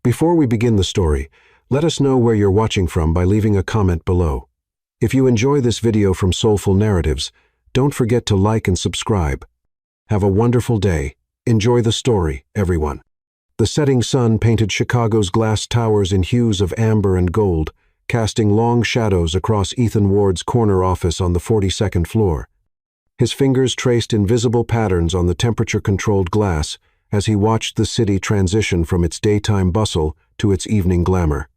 Before we begin the story, let us know where you're watching from by leaving a comment below. If you enjoy this video from Soulful Narratives, don't forget to like and subscribe. Have a wonderful day. Enjoy the story, everyone. The setting sun painted Chicago's glass towers in hues of amber and gold, casting long shadows across Ethan Ward's corner office on the 42nd floor. His fingers traced invisible patterns on the temperature-controlled glass as he watched the city transition from its daytime bustle to its evening glamour.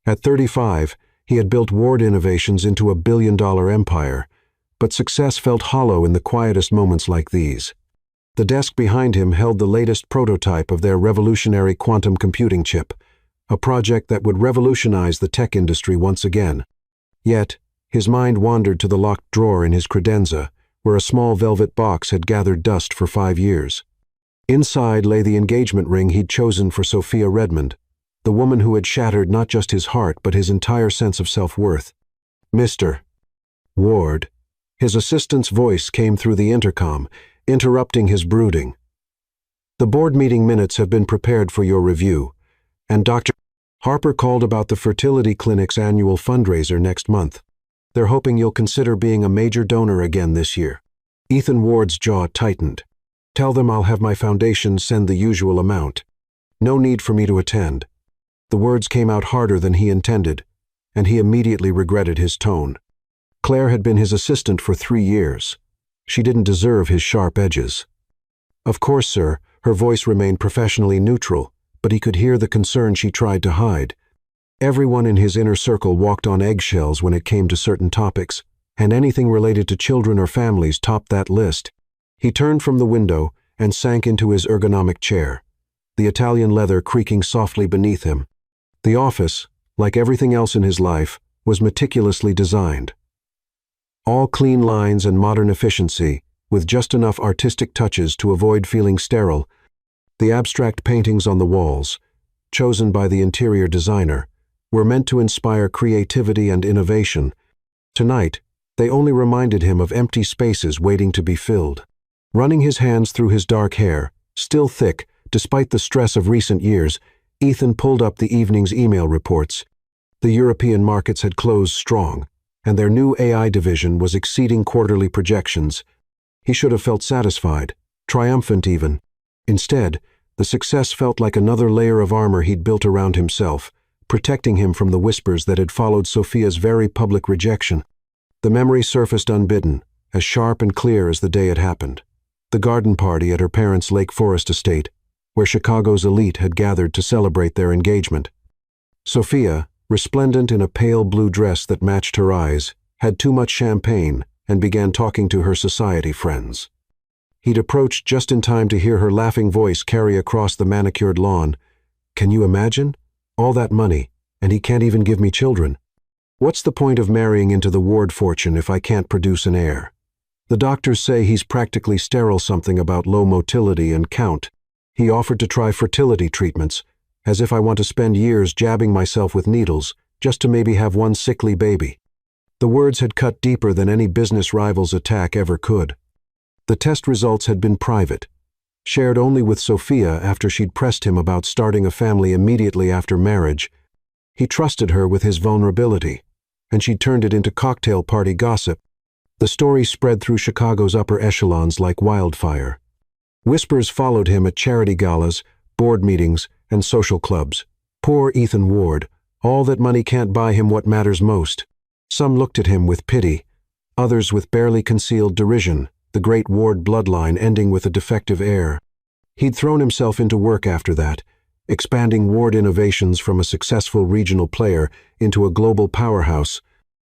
At 35, he had built Ward Innovations into a billion-dollar empire, but success felt hollow in the quietest moments like these. The desk behind him held the latest prototype of their revolutionary quantum computing chip, a project that would revolutionize the tech industry once again. Yet, his mind wandered to the locked drawer in his credenza, where a small velvet box had gathered dust for 5 years. Inside lay the engagement ring he'd chosen for Sophia Redmond, the woman who had shattered not just his heart but his entire sense of self-worth. "Mr. Ward," his assistant's voice came through the intercom, interrupting his brooding. "The board meeting minutes have been prepared for your review, and Dr. Harper called about the fertility clinic's annual fundraiser next month. They're hoping you'll consider being a major donor again this year." Ethan Ward's jaw tightened. "Tell them I'll have my foundation send the usual amount. No need for me to attend." The words came out harder than he intended, and he immediately regretted his tone. Claire had been his assistant for 3 years. She didn't deserve his sharp edges. "Of course, sir," her voice remained professionally neutral, but he could hear the concern she tried to hide. Everyone in his inner circle walked on eggshells when it came to certain topics, and anything related to children or families topped that list. He turned from the window and sank into his ergonomic chair, the Italian leather creaking softly beneath him. The office, like everything else in his life, was meticulously designed. All clean lines and modern efficiency, with just enough artistic touches to avoid feeling sterile. The abstract paintings on the walls, chosen by the interior designer, were meant to inspire creativity and innovation. Tonight, they only reminded him of empty spaces waiting to be filled. Running his hands through his dark hair, still thick despite the stress of recent years, Ethan pulled up the evening's email reports. The European markets had closed strong, and their new AI division was exceeding quarterly projections. He should have felt satisfied, triumphant even. Instead, the success felt like another layer of armor he'd built around himself, protecting him from the whispers that had followed Sophia's very public rejection. The memory surfaced unbidden, as sharp and clear as the day it happened. The garden party at her parents' Lake Forest estate, where Chicago's elite had gathered to celebrate their engagement. Sophia, resplendent in a pale blue dress that matched her eyes, had too much champagne and began talking to her society friends. He'd approached just in time to hear her laughing voice carry across the manicured lawn. "Can you imagine? All that money, and he can't even give me children. What's the point of marrying into the Ward fortune if I can't produce an heir? The doctors say he's practically sterile, something about low motility and count. He offered to try fertility treatments, as if I want to spend years jabbing myself with needles just to maybe have one sickly baby." The words had cut deeper than any business rival's attack ever could. The test results had been private, shared only with Sophia after she'd pressed him about starting a family immediately after marriage. He trusted her with his vulnerability, and she'd turned it into cocktail party gossip. The story spread through Chicago's upper echelons like wildfire. Whispers followed him at charity galas, board meetings, and social clubs. Poor Ethan Ward, all that money can't buy him what matters most. Some looked at him with pity, others with barely concealed derision, the great Ward bloodline ending with a defective heir. He'd thrown himself into work after that, expanding Ward Innovations from a successful regional player into a global powerhouse.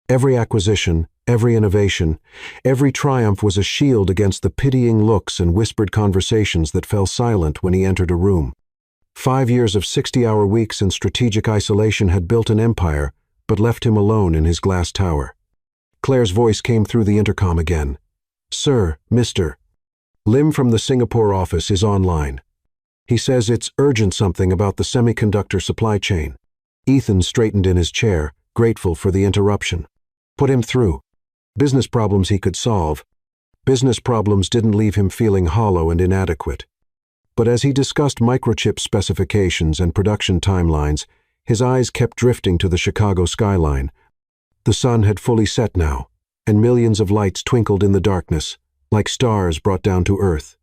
Every acquisition, every innovation, every triumph was a shield against the pitying looks and whispered conversations that fell silent when he entered a room. 5 years of 60-hour weeks and strategic isolation had built an empire, but left him alone in his glass tower. Claire's voice came through the intercom again. "Sir, Mr. Lim from the Singapore office is online. He says it's urgent, something about the semiconductor supply chain." Ethan straightened in his chair, grateful for the interruption. "Put him through. Business problems he could solve." Business problems didn't leave him feeling hollow and inadequate. But as he discussed microchip specifications and production timelines, his eyes kept drifting to the Chicago skyline. The sun had fully set now, and millions of lights twinkled in the darkness, like stars brought down to earth.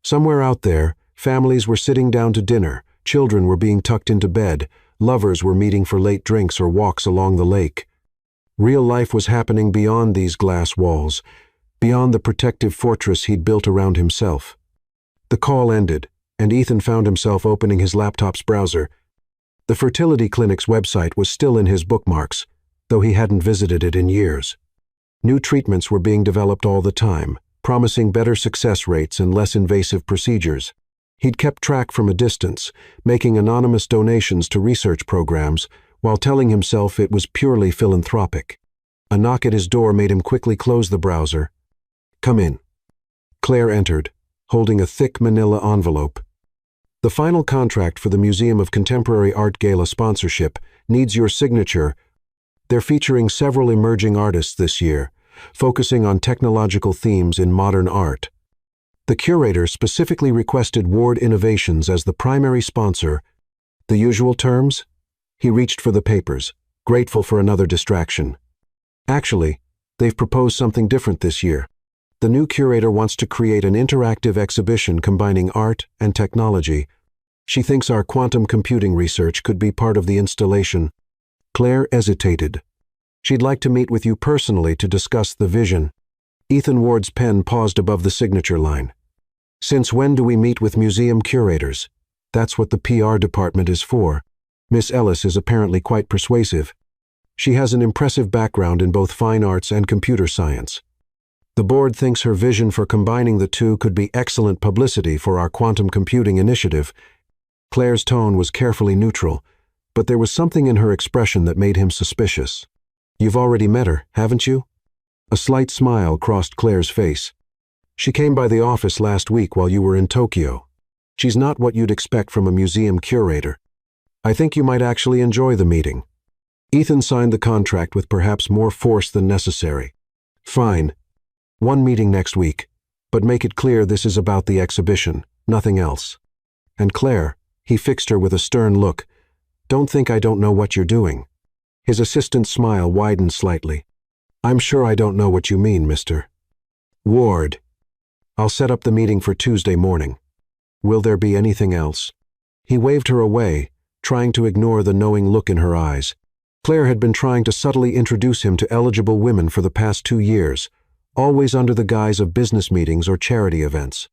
Somewhere out there, families were sitting down to dinner, children were being tucked into bed, lovers were meeting for late drinks or walks along the lake. Real life was happening beyond these glass walls, beyond the protective fortress he'd built around himself. The call ended, and Ethan found himself opening his laptop's browser. The fertility clinic's website was still in his bookmarks, though he hadn't visited it in years. New treatments were being developed all the time, promising better success rates and less invasive procedures. He'd kept track from a distance, making anonymous donations to research programs, while telling himself it was purely philanthropic. A knock at his door made him quickly close the browser. "Come in." Claire entered, holding a thick manila envelope. "The final contract for the Museum of Contemporary Art Gala sponsorship needs your signature. They're featuring several emerging artists this year, focusing on technological themes in modern art. The curator specifically requested Ward Innovations as the primary sponsor." "The usual terms?" He reached for the papers, grateful for another distraction. "Actually, they've proposed something different this year. The new curator wants to create an interactive exhibition combining art and technology. She thinks our quantum computing research could be part of the installation." Claire hesitated. "She'd like to meet with you personally to discuss the vision." Ethan Ward's pen paused above the signature line. "Since when do we meet with museum curators? That's what the PR department is for. Miss Ellis is apparently quite persuasive. She has an impressive background in both fine arts and computer science. The board thinks her vision for combining the two could be excellent publicity for our quantum computing initiative." Claire's tone was carefully neutral, but there was something in her expression that made him suspicious. "You've already met her, haven't you?" A slight smile crossed Claire's face. "She came by the office last week while you were in Tokyo. She's not what you'd expect from a museum curator. I think you might actually enjoy the meeting." Ethan signed the contract with perhaps more force than necessary. "Fine. One meeting next week, but make it clear this is about the exhibition, nothing else. And Claire," he fixed her with a stern look, "don't think I don't know what you're doing." His assistant's smile widened slightly. "I'm sure I don't know what you mean, Mr. Ward. I'll set up the meeting for Tuesday morning. Will there be anything else?" He waved her away, trying to ignore the knowing look in her eyes. Claire had been trying to subtly introduce him to eligible women for the past 2 years, always under the guise of business meetings or charity events.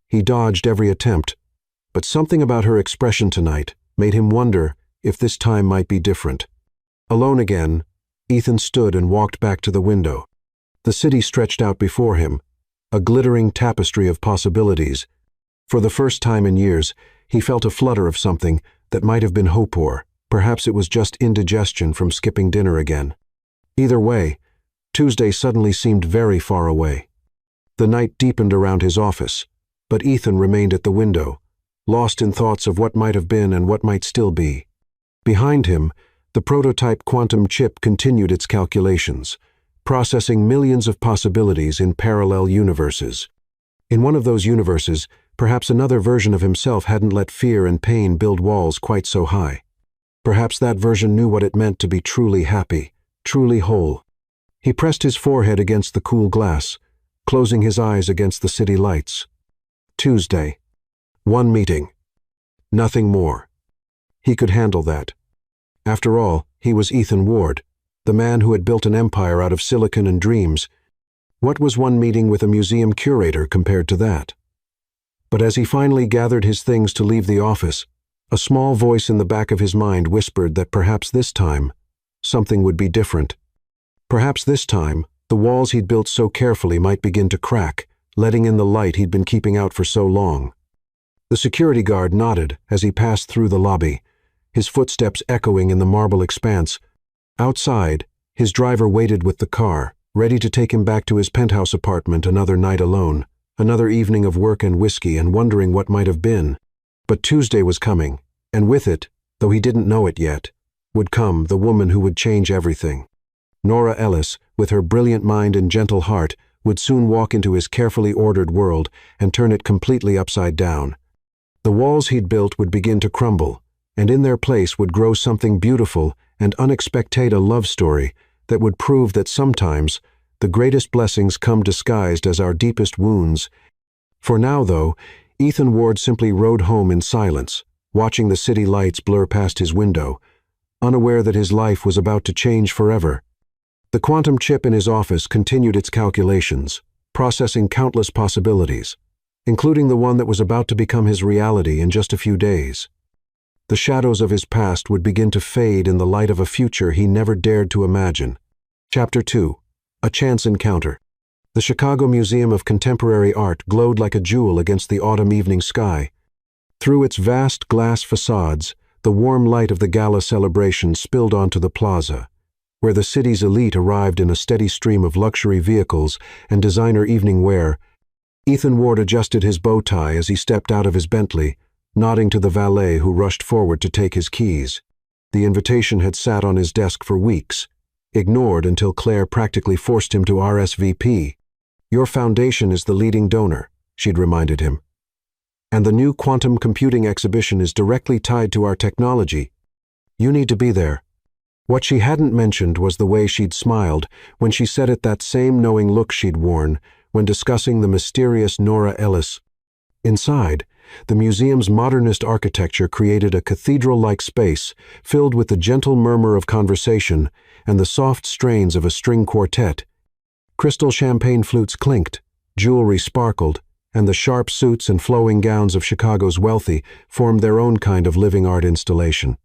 He dodged every attempt, but something about her expression tonight made him wonder if this time might be different. Alone again, Ethan stood and walked back to the window. The city stretched out before him, a glittering tapestry of possibilities. For the first time in years, he felt a flutter of something that might have been hope, or perhaps it was just indigestion from skipping dinner again. Either way, Tuesday suddenly seemed very far away. The night deepened around his office, but Ethan remained at the window, lost in thoughts of what might have been and what might still be. Behind him, the prototype quantum chip continued its calculations, processing millions of possibilities in parallel universes. In one of those universes, perhaps another version of himself hadn't let fear and pain build walls quite so high. Perhaps that version knew what it meant to be truly happy, truly whole. He pressed his forehead against the cool glass, closing his eyes against the city lights. Tuesday. One meeting. Nothing more. He could handle that. After all, he was Ethan Ward, the man who had built an empire out of silicon and dreams. What was one meeting with a museum curator compared to that? But as he finally gathered his things to leave the office, a small voice in the back of his mind whispered that perhaps this time, something would be different. Perhaps this time, the walls he'd built so carefully might begin to crack, letting in the light he'd been keeping out for so long. The security guard nodded as he passed through the lobby, his footsteps echoing in the marble expanse. Outside, his driver waited with the car, ready to take him back to his penthouse apartment another night alone, another evening of work and whiskey and wondering what might have been. But Tuesday was coming, and with it, though he didn't know it yet, would come the woman who would change everything. Nora Ellis, with her brilliant mind and gentle heart, would soon walk into his carefully ordered world and turn it completely upside down. The walls he'd built would begin to crumble, and in their place would grow something beautiful and unexpected, a love story that would prove that sometimes the greatest blessings come disguised as our deepest wounds. For now, though, Ethan Ward simply rode home in silence, watching the city lights blur past his window, unaware that his life was about to change forever. The quantum chip in his office continued its calculations, processing countless possibilities, including the one that was about to become his reality in just a few days. The shadows of his past would begin to fade in the light of a future he never dared to imagine. Chapter 2. A Chance Encounter. The Chicago Museum of Contemporary Art glowed like a jewel against the autumn evening sky. Through its vast glass facades, the warm light of the Gala celebration spilled onto the plaza, where the city's elite arrived in a steady stream of luxury vehicles and designer evening wear. Ethan Ward adjusted his bow tie as he stepped out of his Bentley, nodding to the valet who rushed forward to take his keys. The invitation had sat on his desk for weeks, ignored until Claire practically forced him to RSVP. "Your foundation is the leading donor," she'd reminded him. "And the new quantum computing exhibition is directly tied to our technology. You need to be there." What she hadn't mentioned was the way she'd smiled when she said it, that same knowing look she'd worn when discussing the mysterious Nora Ellis. Inside, the museum's modernist architecture created a cathedral-like space filled with the gentle murmur of conversation and the soft strains of a string quartet. Crystal champagne flutes clinked, jewelry sparkled, and the sharp suits and flowing gowns of Chicago's wealthy formed their own kind of living art installation.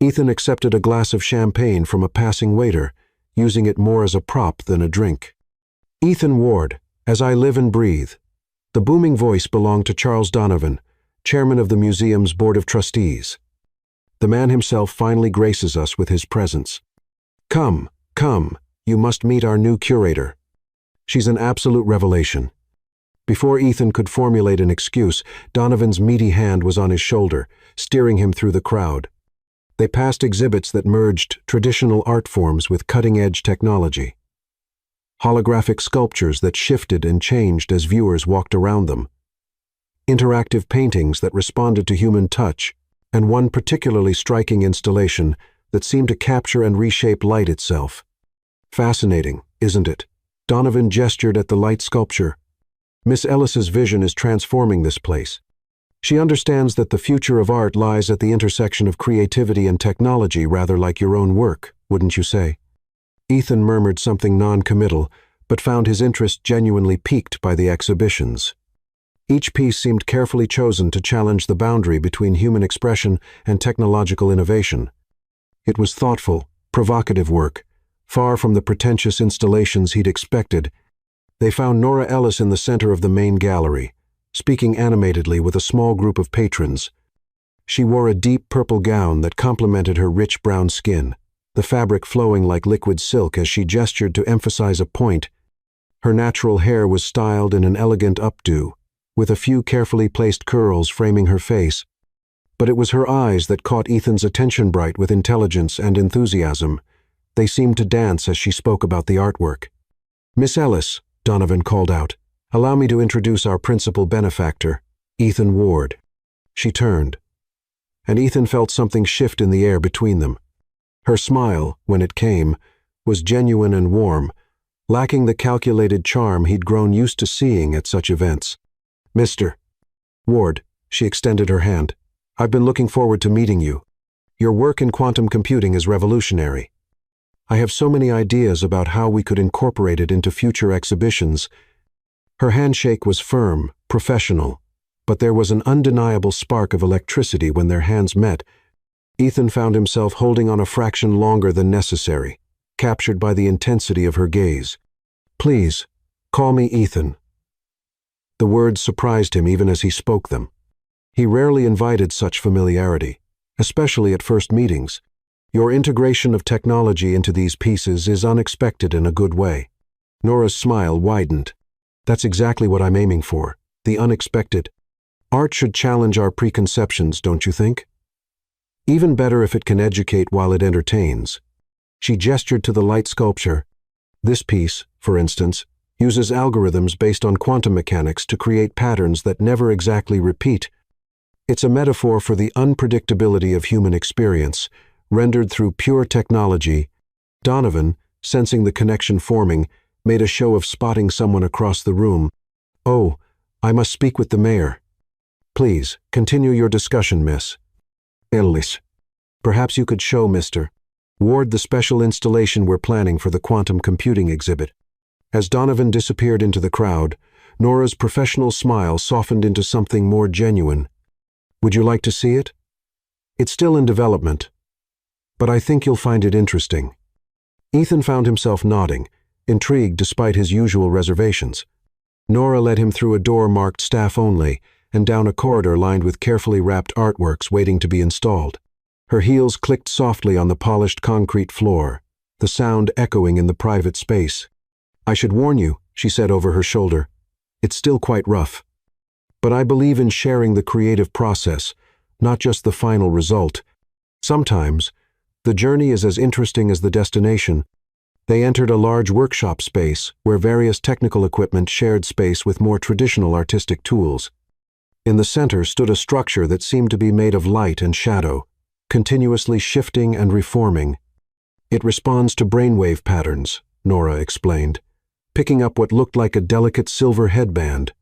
Ethan accepted a glass of champagne from a passing waiter, using it more as a prop than a drink. "Ethan Ward, as I live and breathe." The booming voice belonged to Charles Donovan, chairman of the museum's board of trustees. The man himself finally graces us with his presence. Come, you must meet our new curator. She's an absolute revelation." Before Ethan could formulate an excuse, Donovan's meaty hand was on his shoulder, steering him through the crowd. They passed exhibits that merged traditional art forms with cutting-edge technology. Holographic sculptures that shifted and changed as viewers walked around them. Interactive paintings that responded to human touch, and one particularly striking installation that seemed to capture and reshape light itself. "Fascinating, isn't it?" Donovan gestured at the light sculpture. "Miss Ellis's vision is transforming this place. She understands that the future of art lies at the intersection of creativity and technology, rather like your own work, wouldn't you say?" Ethan murmured something non-committal, but found his interest genuinely piqued by the exhibitions. Each piece seemed carefully chosen to challenge the boundary between human expression and technological innovation. It was thoughtful, provocative work, far from the pretentious installations he'd expected. They found Nora Ellis in the center of the main gallery, speaking animatedly with a small group of patrons. She wore a deep purple gown that complemented her rich brown skin, the fabric flowing like liquid silk as she gestured to emphasize a point. Her natural hair was styled in an elegant updo, with a few carefully placed curls framing her face. But it was her eyes that caught Ethan's attention, bright with intelligence and enthusiasm. They seemed to dance as she spoke about the artwork. "Miss Ellis," Donovan called out, "allow me to introduce our principal benefactor, Ethan Ward." She turned, and Ethan felt something shift in the air between them. Her smile, when it came, was genuine and warm, lacking the calculated charm he'd grown used to seeing at such events. "Mr. Ward," she extended her hand, "I've been looking forward to meeting you. Your work in quantum computing is revolutionary. I have so many ideas about how we could incorporate it into future exhibitions." Her handshake was firm, professional, but there was an undeniable spark of electricity when their hands met. Ethan found himself holding on a fraction longer than necessary, captured by the intensity of her gaze. "Please, call me Ethan." The words surprised him even as he spoke them. He rarely invited such familiarity, especially at first meetings. "Your integration of technology into these pieces is unexpected in a good way." Nora's smile widened. "That's exactly what I'm aiming for, the unexpected. Art should challenge our preconceptions, don't you think? Even better if it can educate while it entertains." She gestured to the light sculpture. "This piece, for instance, uses algorithms based on quantum mechanics to create patterns that never exactly repeat." It's a metaphor for the unpredictability of human experience, rendered through pure technology. Donovan, sensing the connection forming, made a show of spotting someone across the room. "Oh, I must speak with the mayor." "Please, continue your discussion, Miss Ellis. Perhaps you could show Mr. Ward the special installation we're planning for the quantum computing exhibit." As Donovan disappeared into the crowd, Nora's professional smile softened into something more genuine. "Would you like to see it? It's still in development, but I think you'll find it interesting." Ethan found himself nodding, intrigued despite his usual reservations. Nora led him through a door marked staff only and down a corridor lined with carefully wrapped artworks waiting to be installed. Her heels clicked softly on the polished concrete floor, the sound echoing in the private space. "I should warn you," she said over her shoulder, "it's still quite rough. But I believe in sharing the creative process, not just the final result. Sometimes, the journey is as interesting as the destination." They entered a large workshop space where various technical equipment shared space with more traditional artistic tools. In the center stood a structure that seemed to be made of light and shadow, continuously shifting and reforming. "It responds to brainwave patterns," Nora explained, picking up what looked like a delicate silver headband.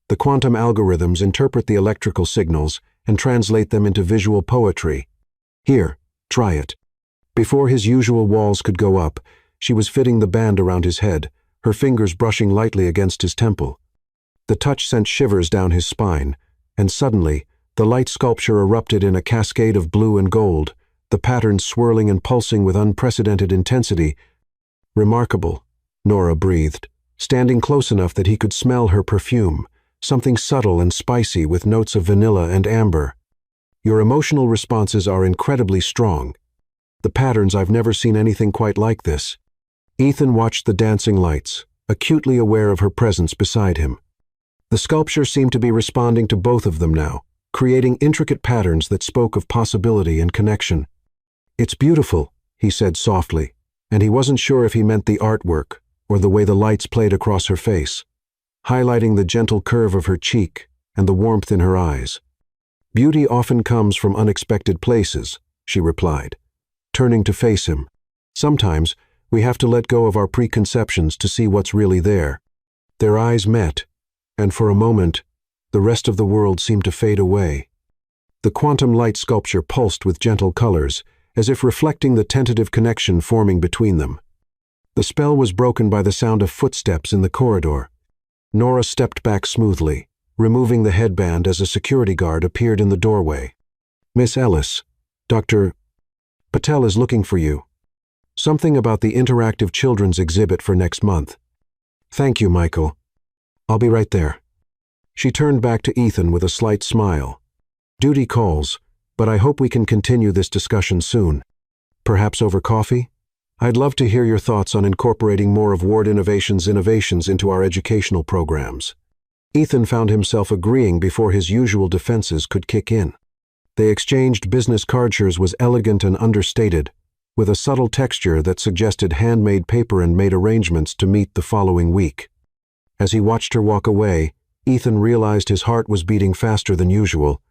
"The quantum algorithms interpret the electrical signals and translate them into visual poetry. Here, try it." Before his usual walls could go up, she was fitting the band around his head, her fingers brushing lightly against his temple. The touch sent shivers down his spine, and suddenly, the light sculpture erupted in a cascade of blue and gold, the patterns swirling and pulsing with unprecedented intensity. "Remarkable," Nora breathed, standing close enough that he could smell her perfume, something subtle and spicy with notes of vanilla and amber. "Your emotional responses are incredibly strong. The patterns, I've never seen anything quite like this." Ethan watched the dancing lights, acutely aware of her presence beside him. The sculpture seemed to be responding to both of them now, creating intricate patterns that spoke of possibility and connection. "It's beautiful," he said softly, and he wasn't sure if he meant the artwork or the way the lights played across her face, highlighting the gentle curve of her cheek and the warmth in her eyes. "Beauty often comes from unexpected places," she replied, turning to face him. "Sometimes we have to let go of our preconceptions to see what's really there." Their eyes met, and for a moment, the rest of the world seemed to fade away. The quantum light sculpture pulsed with gentle colors, as if reflecting the tentative connection forming between them. The spell was broken by the sound of footsteps in the corridor. Nora stepped back smoothly, removing the headband as a security guard appeared in the doorway. "Miss Ellis, Dr. Patel is looking for you. Something about the interactive children's exhibit for next month." "Thank you, Michael. I'll be right there." She turned back to Ethan with a slight smile. "Duty calls, but I hope we can continue this discussion soon. Perhaps over coffee? I'd love to hear your thoughts on incorporating more of Ward innovations into our educational programs." Ethan found himself agreeing before his usual defenses could kick in. They exchanged business cards. Hers was elegant and understated, with a subtle texture that suggested handmade paper and made arrangements to meet the following week. As he watched her walk away, Ethan realized his heart was beating faster than usual.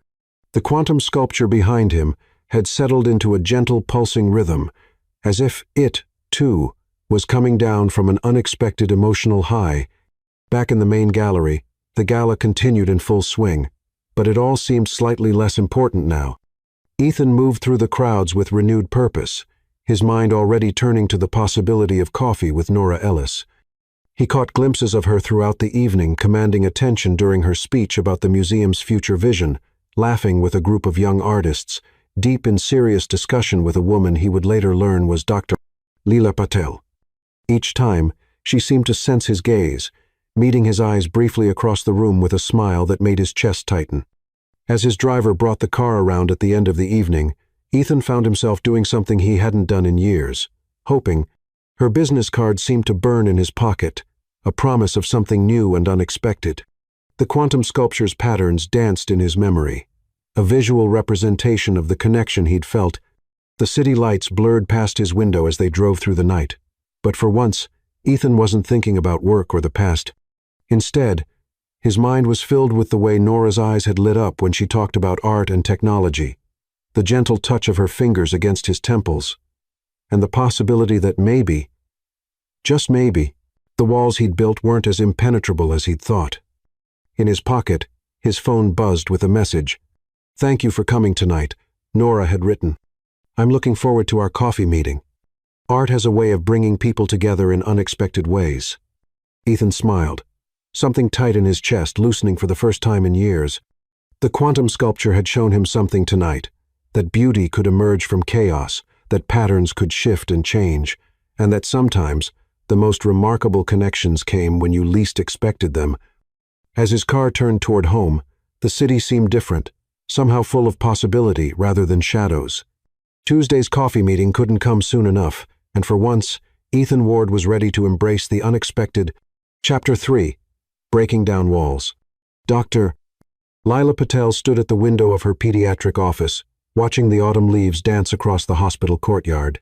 The quantum sculpture behind him had settled into a gentle pulsing rhythm, as if it, too, was coming down from an unexpected emotional high. Back in the main gallery, the gala continued in full swing, but it all seemed slightly less important now. Ethan moved through the crowds with renewed purpose, his mind already turning to the possibility of coffee with Nora Ellis. He caught glimpses of her throughout the evening, commanding attention during her speech about the museum's future vision, laughing with a group of young artists, deep in serious discussion with a woman he would later learn was Dr. Leela Patel. Each time, she seemed to sense his gaze, meeting his eyes briefly across the room with a smile that made his chest tighten. As his driver brought the car around at the end of the evening, Ethan found himself doing something he hadn't done in years, hoping. Her business card seemed to burn in his pocket, a promise of something new and unexpected. The quantum sculpture's patterns danced in his memory, a visual representation of the connection he'd felt. The city lights blurred past his window as they drove through the night, but for once, Ethan wasn't thinking about work or the past. Instead, His mind was filled with the way Nora's eyes had lit up when she talked about art and technology, the gentle touch of her fingers against his temples, and the possibility that maybe, just maybe, the walls he'd built weren't as impenetrable as he'd thought. In his pocket, his phone buzzed with a message. "Thank you for coming tonight," Nora had written. "I'm looking forward to our coffee meeting." Art has a way of bringing people together in unexpected ways. Ethan smiled, something tight in his chest loosening for the first time in years. The quantum sculpture had shown him something tonight, that beauty could emerge from chaos, that patterns could shift and change, and that sometimes the most remarkable connections came when you least expected them. As his car turned toward home, the city seemed different, somehow full of possibility rather than shadows. Tuesday's coffee meeting couldn't come soon enough, and for once, Ethan Ward was ready to embrace the unexpected. Chapter 3. Breaking Down Walls. Dr. Lila Patel stood at the window of her pediatric office, watching the autumn leaves dance across the hospital courtyard.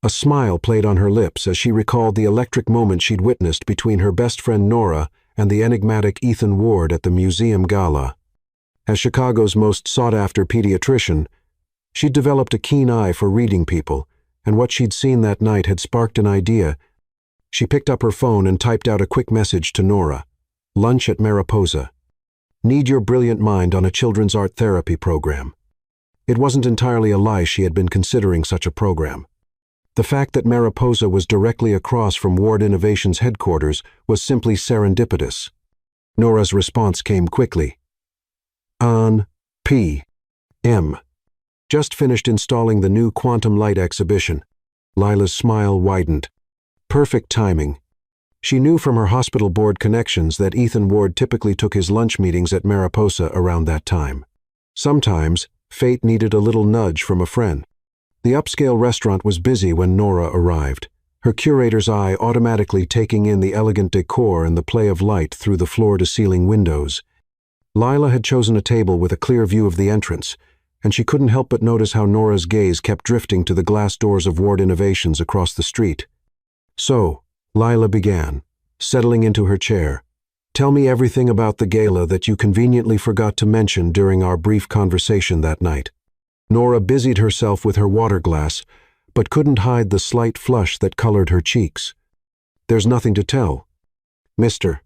A smile played on her lips as she recalled the electric moment she'd witnessed between her best friend Nora and the enigmatic Ethan Ward at the museum gala. As Chicago's most sought-after pediatrician, she'd developed a keen eye for reading people, and what she'd seen that night had sparked an idea. She picked up her phone and typed out a quick message to Nora. "Lunch at Mariposa. Need your brilliant mind on a children's art therapy program." It wasn't entirely a lie she had been considering such a program. The fact that Mariposa was directly across from Ward Innovations' headquarters was simply serendipitous. Nora's response came quickly. "On P.M. Just finished installing the new quantum light exhibition." Lila's smile widened. Perfect timing. She knew from her hospital board connections that Ethan Ward typically took his lunch meetings at Mariposa around that time. Sometimes, fate needed a little nudge from a friend. The upscale restaurant was busy when Nora arrived, her curator's eye automatically taking in the elegant decor and the play of light through the floor-to-ceiling windows. Lila had chosen a table with a clear view of the entrance, and she couldn't help but notice how Nora's gaze kept drifting to the glass doors of Ward Innovations across the street. "So," Lila began, settling into her chair, "tell me everything about the gala that you conveniently forgot to mention during our brief conversation that night." Nora busied herself with her water glass, but couldn't hide the slight flush that colored her cheeks. "There's nothing to tell. Mr.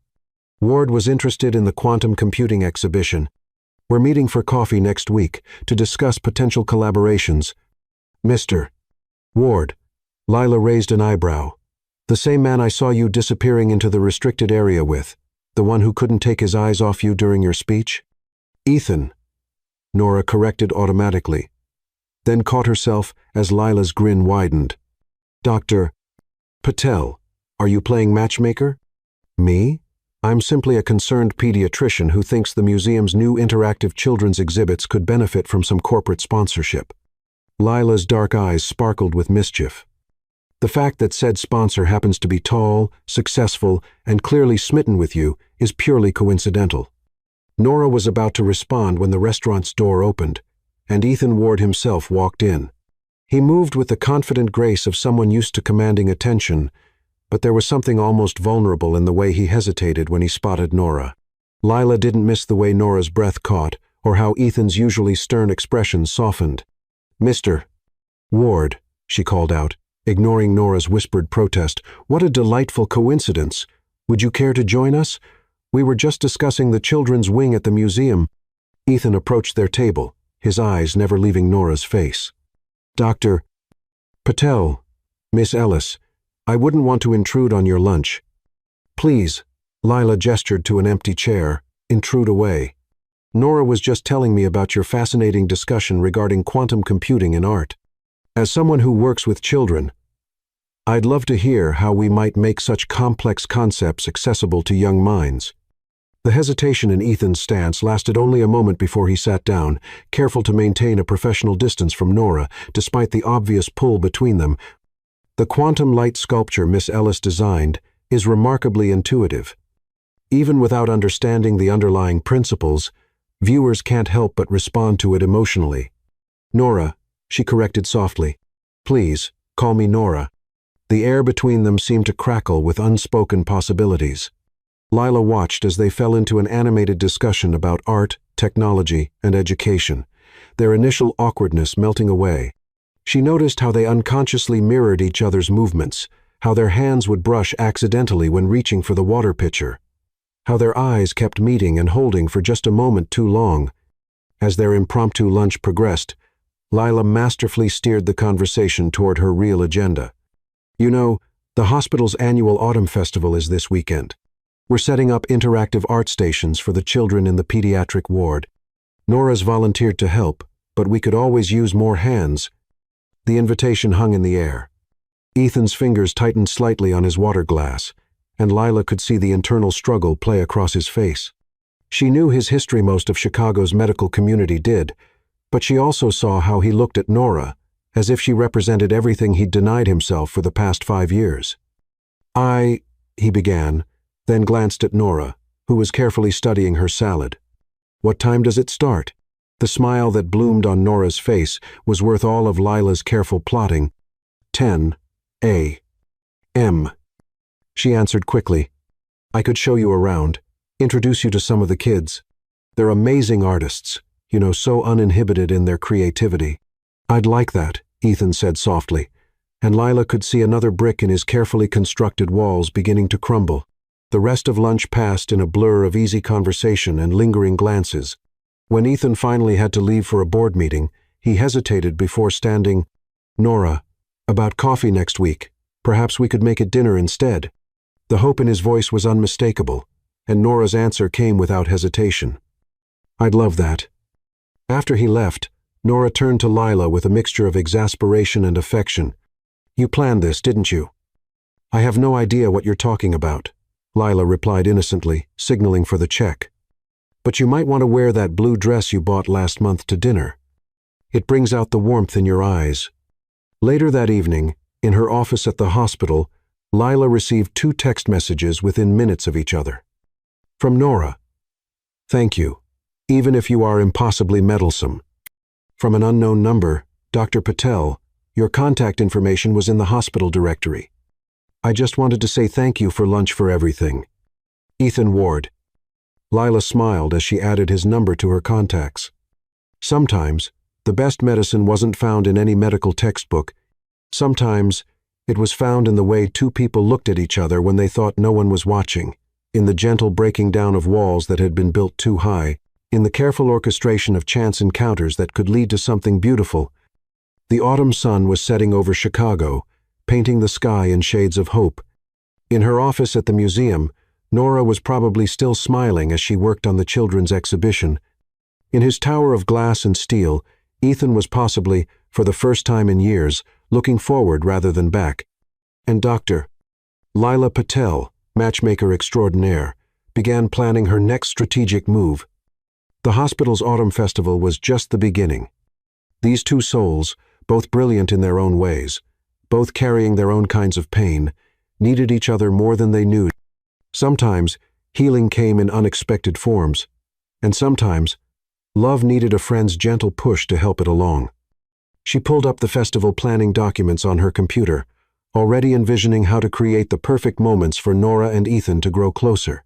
Ward was interested in the quantum computing exhibition. We're meeting for coffee next week to discuss potential collaborations." "Mr. Ward," Lila raised an eyebrow. "The same man I saw you disappearing into the restricted area with, the one who couldn't take his eyes off you during your speech?" "Ethan," Nora corrected automatically, then caught herself as Lila's grin widened. "Dr. Patel, are you playing matchmaker?" "Me? I'm simply a concerned pediatrician who thinks the museum's new interactive children's exhibits could benefit from some corporate sponsorship." Lila's dark eyes sparkled with mischief. "The fact that said sponsor happens to be tall, successful, and clearly smitten with you is purely coincidental." Nora was about to respond when the restaurant's door opened, and Ethan Ward himself walked in. He moved with the confident grace of someone used to commanding attention, but there was something almost vulnerable in the way he hesitated when he spotted Nora. Lila didn't miss the way Nora's breath caught, or how Ethan's usually stern expression softened. "Mr. Ward," she called out, ignoring Nora's whispered protest. "What a delightful coincidence. Would you care to join us? We were just discussing the children's wing at the museum." Ethan approached their table, his eyes never leaving Nora's face. "Dr. Patel, Miss Ellis, I wouldn't want to intrude on your lunch." "Please," Lila gestured to an empty chair, "intrude away. Nora was just telling me about your fascinating discussion regarding quantum computing in art. As someone who works with children, I'd love to hear how we might make such complex concepts accessible to young minds." The hesitation in Ethan's stance lasted only a moment before he sat down, careful to maintain a professional distance from Nora, despite the obvious pull between them. "The quantum light sculpture Miss Ellis designed is remarkably intuitive. Even without understanding the underlying principles, viewers can't help but respond to it emotionally." "Nora," she corrected softly. "Please, call me Nora." The air between them seemed to crackle with unspoken possibilities. Lila watched as they fell into an animated discussion about art, technology, and education, their initial awkwardness melting away. She noticed how they unconsciously mirrored each other's movements, how their hands would brush accidentally when reaching for the water pitcher, how their eyes kept meeting and holding for just a moment too long. As their impromptu lunch progressed, Lila masterfully steered the conversation toward her real agenda. "You know, the hospital's annual autumn festival is this weekend. We're setting up interactive art stations for the children in the pediatric ward. Nora's volunteered to help, but we could always use more hands." The invitation hung in the air. Ethan's fingers tightened slightly on his water glass, and Lila could see the internal struggle play across his face. She knew his history most of Chicago's medical community did, but she also saw how he looked at Nora, as if she represented everything he'd denied himself for the past 5 years. He began, then glanced at Nora, who was carefully studying her salad. "What time does it start?" The smile that bloomed on Nora's face was worth all of Lila's careful plotting. 10 a.m. She answered quickly. "I could show you around, introduce you to some of the kids. They're amazing artists, so uninhibited in their creativity." "I'd like that," Ethan said softly, and Lila could see another brick in his carefully constructed walls beginning to crumble. The rest of lunch passed in a blur of easy conversation and lingering glances. When Ethan finally had to leave for a board meeting, he hesitated before standing. "Nora, about coffee next week. Perhaps we could make it dinner instead." The hope in his voice was unmistakable, and Nora's answer came without hesitation. "I'd love that." After he left, Nora turned to Lila with a mixture of exasperation and affection. "You planned this, didn't you?" "I have no idea what you're talking about," Lila replied innocently, signaling for the check. "But you might want to wear that blue dress you bought last month to dinner. It brings out the warmth in your eyes." Later that evening, in her office at the hospital, Lila received 2 text messages within minutes of each other. From Nora. "Thank you, even if you are impossibly meddlesome." From an unknown number, "Dr. Patel, your contact information was in the hospital directory. I just wanted to say thank you for lunch for everything. Ethan Ward." Lila smiled as she added his number to her contacts. Sometimes, the best medicine wasn't found in any medical textbook. Sometimes, it was found in the way 2 people looked at each other when they thought no one was watching, in the gentle breaking down of walls that had been built too high, in the careful orchestration of chance encounters that could lead to something beautiful. The autumn sun was setting over Chicago, painting the sky in shades of hope. In her office at the museum, Nora was probably still smiling as she worked on the children's exhibition. In his tower of glass and steel, Ethan was possibly, for the first time in years, looking forward rather than back. And Dr. Lila Patel, matchmaker extraordinaire, began planning her next strategic move. The hospital's autumn festival was just the beginning. These 2 souls, both brilliant in their own ways, both carrying their own kinds of pain, needed each other more than they knew. Sometimes, healing came in unexpected forms, and sometimes, love needed a friend's gentle push to help it along. She pulled up the festival planning documents on her computer, already envisioning how to create the perfect moments for Nora and Ethan to grow closer.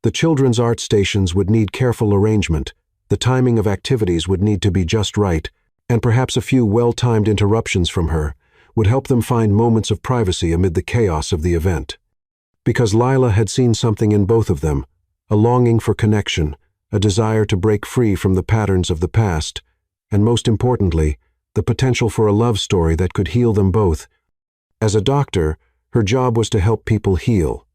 The children's art stations would need careful arrangement, the timing of activities would need to be just right, and perhaps a few well-timed interruptions from her would help them find moments of privacy amid the chaos of the event. Because Lila had seen something in both of them, a longing for connection, a desire to break free from the patterns of the past, and most importantly, the potential for a love story that could heal them both. As a doctor, her job was to help people heal,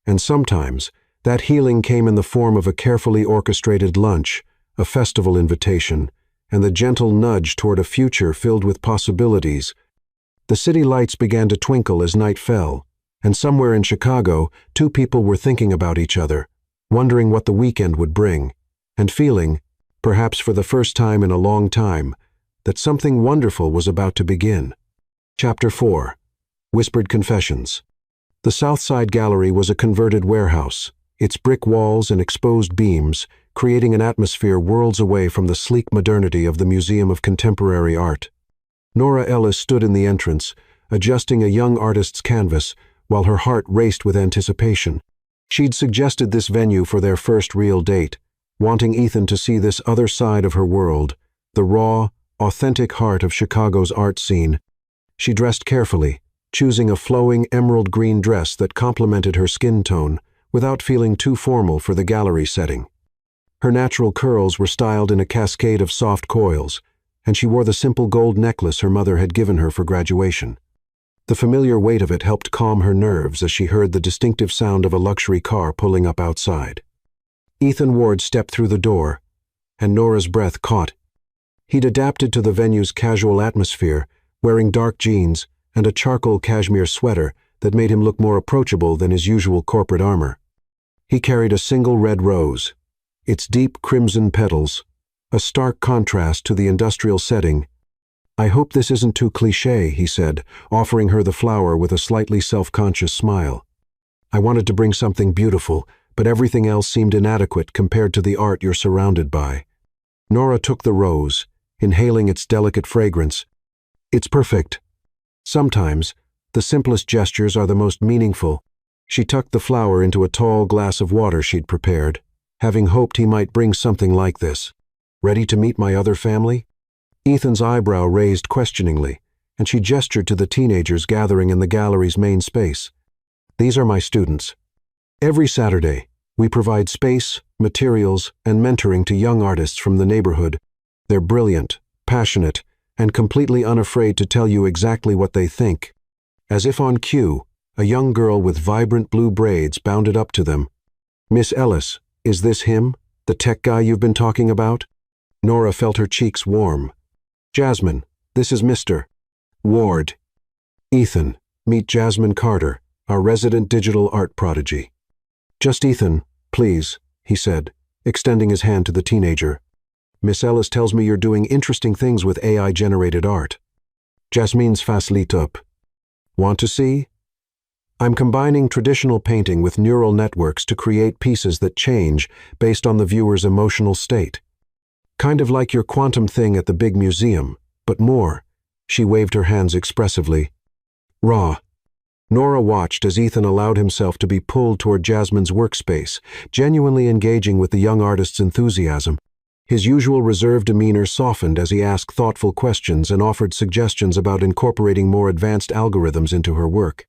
and sometimes that healing came in the form of a carefully orchestrated lunch, a festival invitation, and the gentle nudge toward a future filled with possibilities. The city lights began to twinkle as night fell, and somewhere in Chicago, 2 people were thinking about each other, wondering what the weekend would bring, and feeling, perhaps for the first time in a long time, that something wonderful was about to begin. Chapter 4. Whispered Confessions. The South Side Gallery was a converted warehouse, its brick walls and exposed beams creating an atmosphere worlds away from the sleek modernity of the Museum of Contemporary Art. Nora Ellis stood in the entrance, adjusting a young artist's canvas, while her heart raced with anticipation. She'd suggested this venue for their first real date, wanting Ethan to see this other side of her world, the raw, authentic heart of Chicago's art scene. She dressed carefully, choosing a flowing emerald green dress that complemented her skin tone, without feeling too formal for the gallery setting. Her natural curls were styled in a cascade of soft coils, and she wore the simple gold necklace her mother had given her for graduation. The familiar weight of it helped calm her nerves as she heard the distinctive sound of a luxury car pulling up outside. Ethan Ward stepped through the door, and Nora's breath caught. He'd adapted to the venue's casual atmosphere, wearing dark jeans and a charcoal cashmere sweater that made him look more approachable than his usual corporate armor. He carried a single red rose, its deep crimson petals, a stark contrast to the industrial setting. "I hope this isn't too cliché," he said, offering her the flower with a slightly self-conscious smile. "I wanted to bring something beautiful, but everything else seemed inadequate compared to the art you're surrounded by." Nora took the rose, inhaling its delicate fragrance. "It's perfect." Sometimes, the simplest gestures are the most meaningful. She tucked the flower into a tall glass of water she'd prepared, having hoped he might bring something like this. "Ready to meet my other family?" Ethan's eyebrow raised questioningly, and she gestured to the teenagers gathering in the gallery's main space. "These are my students. Every Saturday, we provide space, materials, and mentoring to young artists from the neighborhood. They're brilliant, passionate, and completely unafraid to tell you exactly what they think." As if on cue, a young girl with vibrant blue braids bounded up to them. "Miss Ellis, is this him, the tech guy you've been talking about?" Nora felt her cheeks warm. "Jasmine, this is Mr. Ward. Ethan, meet Jasmine Carter, our resident digital art prodigy." "Just Ethan, please," he said, extending his hand to the teenager. "Miss Ellis tells me you're doing interesting things with AI-generated art." Jasmine's face lit up. "Want to see?" "I'm combining traditional painting with neural networks to create pieces that change based on the viewer's emotional state. Kind of like your quantum thing at the big museum, but more." She waved her hands expressively. "Raw." Nora watched as Ethan allowed himself to be pulled toward Jasmine's workspace, genuinely engaging with the young artist's enthusiasm. His usual reserved demeanor softened as he asked thoughtful questions and offered suggestions about incorporating more advanced algorithms into her work.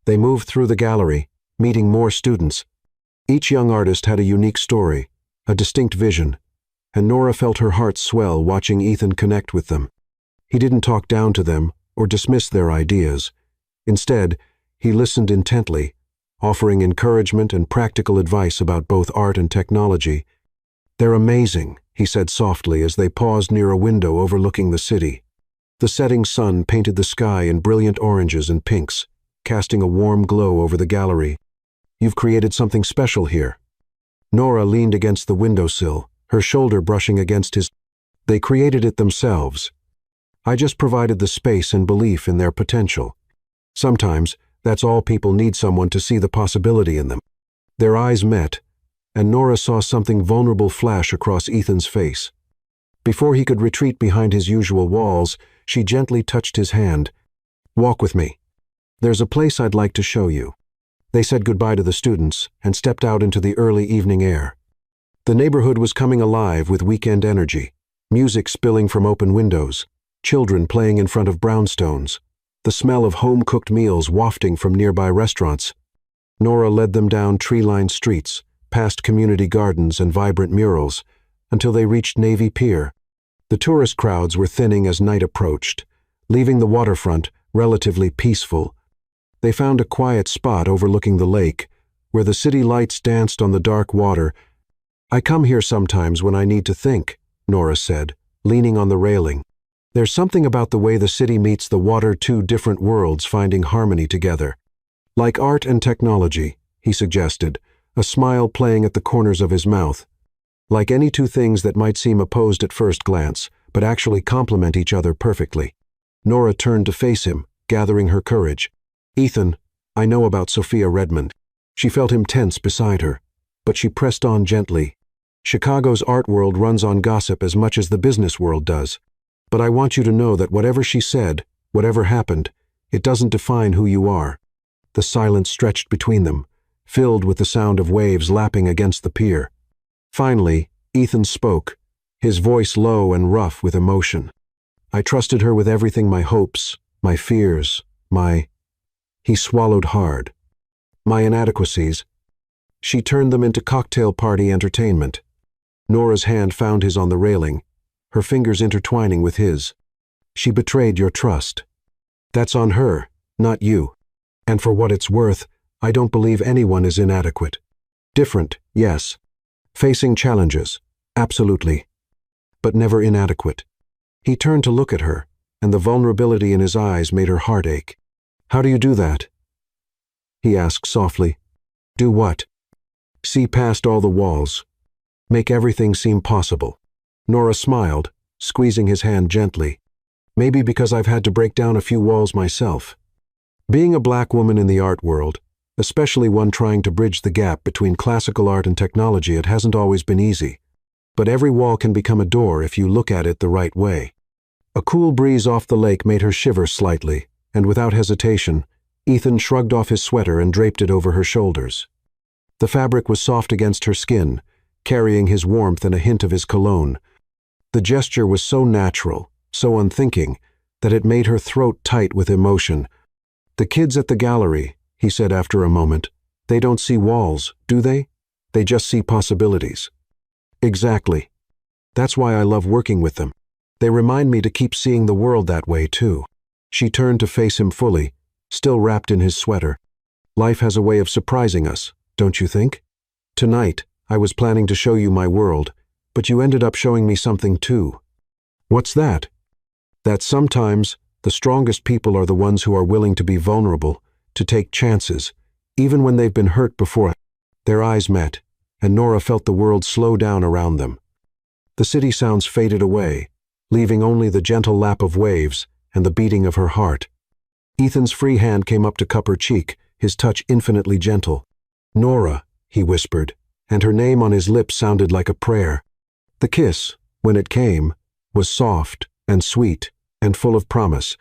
They moved through the gallery, meeting more students. Each young artist had a unique story, a distinct vision, and Nora felt her heart swell watching Ethan connect with them. He didn't talk down to them or dismiss their ideas. Instead, he listened intently, offering encouragement and practical advice about both art and technology. "They're amazing," he said softly as they paused near a window overlooking the city. The setting sun painted the sky in brilliant oranges and pinks, casting a warm glow over the gallery. "You've created something special here." Nora leaned against the windowsill, her shoulder brushing against his. "They created it themselves. I just provided the space and belief in their potential. Sometimes, that's all people need, someone to see the possibility in them." Their eyes met, and Nora saw something vulnerable flash across Ethan's face. Before he could retreat behind his usual walls, she gently touched his hand. "Walk with me. There's a place I'd like to show you." They said goodbye to the students and stepped out into the early evening air. The neighborhood was coming alive with weekend energy, music spilling from open windows, children playing in front of brownstones, the smell of home-cooked meals wafting from nearby restaurants. Nora led them down tree-lined streets, past community gardens and vibrant murals, until they reached Navy Pier. The tourist crowds were thinning as night approached, leaving the waterfront relatively peaceful. They found a quiet spot overlooking the lake, where the city lights danced on the dark water. "I come here sometimes when I need to think," Nora said, leaning on the railing. "There's something about the way the city meets the water, two different worlds finding harmony together. Like art and technology," he suggested, a smile playing at the corners of his mouth. "Like any two things that might seem opposed at first glance, but actually complement each other perfectly." Nora turned to face him, gathering her courage. "Ethan, I know about Sophia Redmond." She felt him tense beside her, but she pressed on gently. "Chicago's art world runs on gossip as much as the business world does. But I want you to know that whatever she said, whatever happened, it doesn't define who you are." The silence stretched between them, filled with the sound of waves lapping against the pier. Finally, Ethan spoke, his voice low and rough with emotion. I trusted her with everything, my hopes, my fears, He swallowed hard. My inadequacies. She turned them into cocktail party entertainment. Nora's hand found his on the railing, her fingers intertwining with his. She betrayed your trust. That's on her, not you. And for what it's worth, I don't believe anyone is inadequate. Different, yes. Facing challenges, absolutely. But never inadequate. He turned to look at her, and the vulnerability in his eyes made her heart ache. How do you do that? He asked softly. Do what? See past all the walls. Make everything seem possible. Nora smiled, squeezing his hand gently. Maybe because I've had to break down a few walls myself. Being a black woman in the art world, especially one trying to bridge the gap between classical art and technology, it hasn't always been easy. But every wall can become a door if you look at it the right way. A cool breeze off the lake made her shiver slightly, and without hesitation, Ethan shrugged off his sweater and draped it over her shoulders. The fabric was soft against her skin, carrying his warmth and a hint of his cologne. The gesture was so natural, so unthinking, that it made her throat tight with emotion. The kids at the gallery, he said after a moment, they don't see walls, do they? They just see possibilities. Exactly. That's why I love working with them. They remind me to keep seeing the world that way, too. She turned to face him fully, still wrapped in his sweater. Life has a way of surprising us, don't you think? Tonight, I was planning to show you my world, but you ended up showing me something too. What's that? That sometimes the strongest people are the ones who are willing to be vulnerable, to take chances, even when they've been hurt before. Their eyes met, and Nora felt the world slow down around them. The city sounds faded away, leaving only the gentle lap of waves and the beating of her heart. Ethan's free hand came up to cup her cheek, his touch infinitely gentle. Nora, he whispered, and her name on his lips sounded like a prayer. The kiss, when it came, was soft and sweet and full of promise.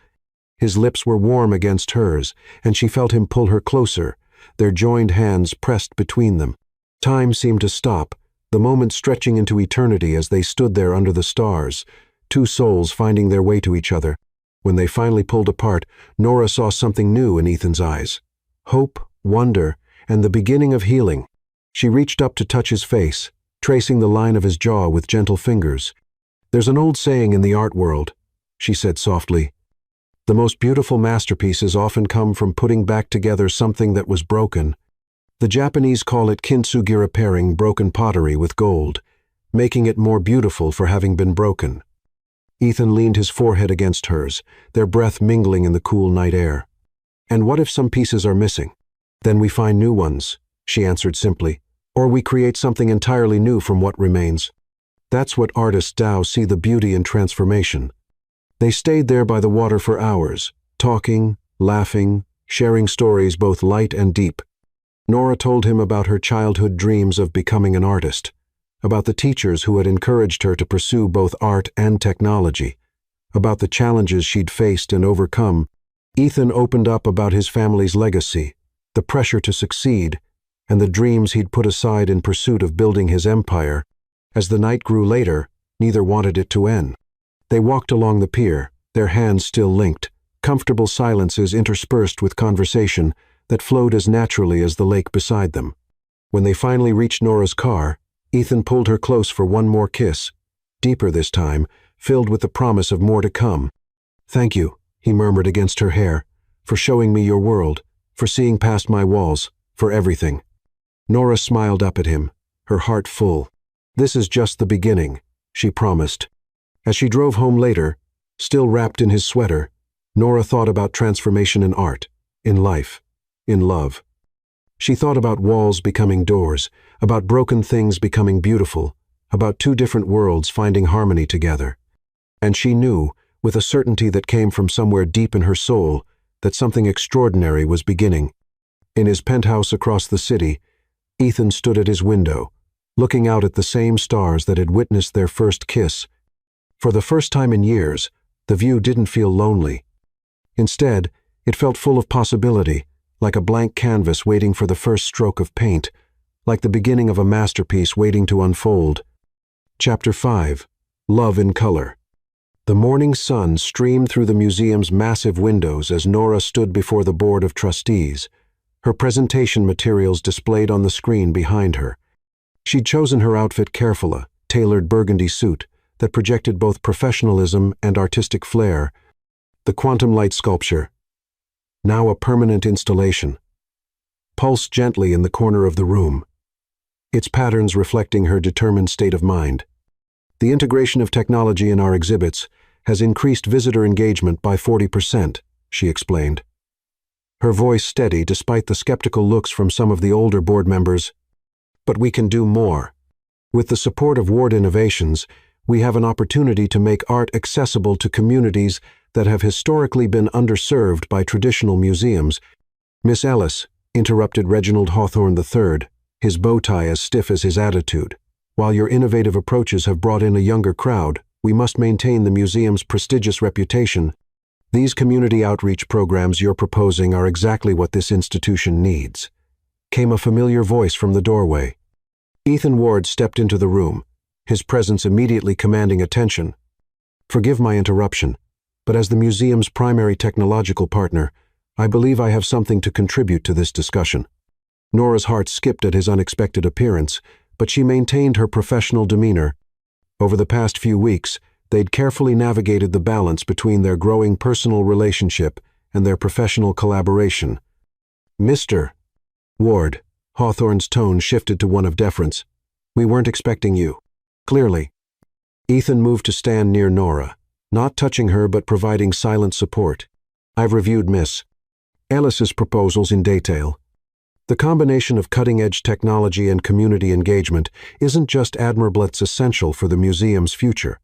His lips were warm against hers, and she felt him pull her closer, their joined hands pressed between them. Time seemed to stop, the moment stretching into eternity as they stood there under the stars, two souls finding their way to each other. When they finally pulled apart, Nora saw something new in Ethan's eyes. Hope, wonder, and the beginning of healing. She reached up to touch his face, tracing the line of his jaw with gentle fingers. There's an old saying in the art world, she said softly. The most beautiful masterpieces often come from putting back together something that was broken. The Japanese call it kintsugi, repairing broken pottery with gold, making it more beautiful for having been broken. Ethan leaned his forehead against hers, their breath mingling in the cool night air. And what if some pieces are missing? Then we find new ones, she answered simply, or we create something entirely new from what remains. That's what artists Tao see the beauty in transformation. They stayed there by the water for hours, talking, laughing, sharing stories both light and deep. Nora told him about her childhood dreams of becoming an artist, about the teachers who had encouraged her to pursue both art and technology, about the challenges she'd faced and overcome. Ethan opened up about his family's legacy, the pressure to succeed, and the dreams he'd put aside in pursuit of building his empire. As the night grew later, neither wanted it to end. They walked along the pier, their hands still linked, comfortable silences interspersed with conversation that flowed as naturally as the lake beside them. When they finally reached Nora's car, Ethan pulled her close for one more kiss, deeper this time, filled with the promise of more to come. Thank you, he murmured against her hair, for showing me your world, for seeing past my walls, for everything. Nora smiled up at him, her heart full. This is just the beginning, she promised. As she drove home later, still wrapped in his sweater, Nora thought about transformation in art, in life, in love. She thought about walls becoming doors, about broken things becoming beautiful, about two different worlds finding harmony together. And she knew, with a certainty that came from somewhere deep in her soul, that something extraordinary was beginning. In his penthouse across the city, Ethan stood at his window, looking out at the same stars that had witnessed their first kiss. For the first time in years, the view didn't feel lonely. Instead, it felt full of possibility, like a blank canvas waiting for the first stroke of paint, like the beginning of a masterpiece waiting to unfold. Chapter 5. Love in Color. The morning sun streamed through the museum's massive windows as Nora stood before the board of trustees, her presentation materials displayed on the screen behind her. She'd chosen her outfit carefully, tailored burgundy suit that projected both professionalism and artistic flair. The quantum light sculpture, now a permanent installation, pulsed gently in the corner of the room, its patterns reflecting her determined state of mind. The integration of technology in our exhibits has increased visitor engagement by 40%, she explained. Her voice steady despite the skeptical looks from some of the older board members. But we can do more. With the support of Ward Innovations, we have an opportunity to make art accessible to communities that have historically been underserved by traditional museums. Miss Ellis, interrupted Reginald Hawthorne III, his bow tie as stiff as his attitude. While your innovative approaches have brought in a younger crowd, we must maintain the museum's prestigious reputation. These community outreach programs you're proposing are exactly what this institution needs. Came a familiar voice from the doorway. Ethan Ward stepped into the room, his presence immediately commanding attention. Forgive my interruption, but as the museum's primary technological partner, I believe I have something to contribute to this discussion. Nora's heart skipped at his unexpected appearance, but she maintained her professional demeanor. Over the past few weeks, they'd carefully navigated the balance between their growing personal relationship and their professional collaboration. Mr. Ward, Hawthorne's tone shifted to one of deference. We weren't expecting you. Clearly. Ethan moved to stand near Nora, not touching her but providing silent support. I've reviewed Miss Ellis's proposals in detail. The combination of cutting-edge technology and community engagement isn't just admirable, it's essential for the museum's future.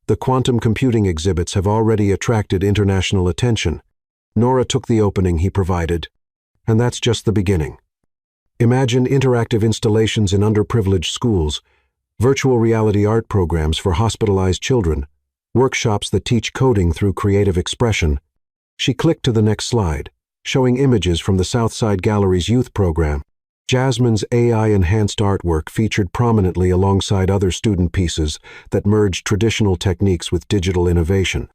The quantum computing exhibits have already attracted international attention. Nora took the opening he provided. And that's just the beginning. Imagine interactive installations in underprivileged schools, virtual reality art programs for hospitalized children, workshops that teach coding through creative expression. She clicked to the next slide, showing images from the Southside Gallery's youth program. Jasmine's AI-enhanced artwork featured prominently alongside other student pieces that merged traditional techniques with digital innovation.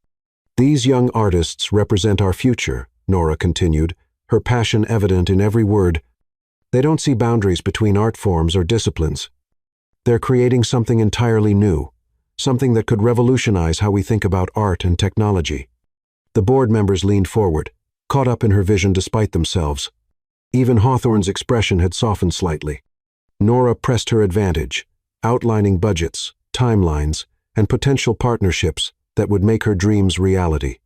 These young artists represent our future, Nora continued, her passion evident in every word. They don't see boundaries between art forms or disciplines. They're creating something entirely new, something that could revolutionize how we think about art and technology. The board members leaned forward, caught up in her vision despite themselves. Even Hawthorne's expression had softened slightly. Nora pressed her advantage, outlining budgets, timelines, and potential partnerships that would make her dreams reality.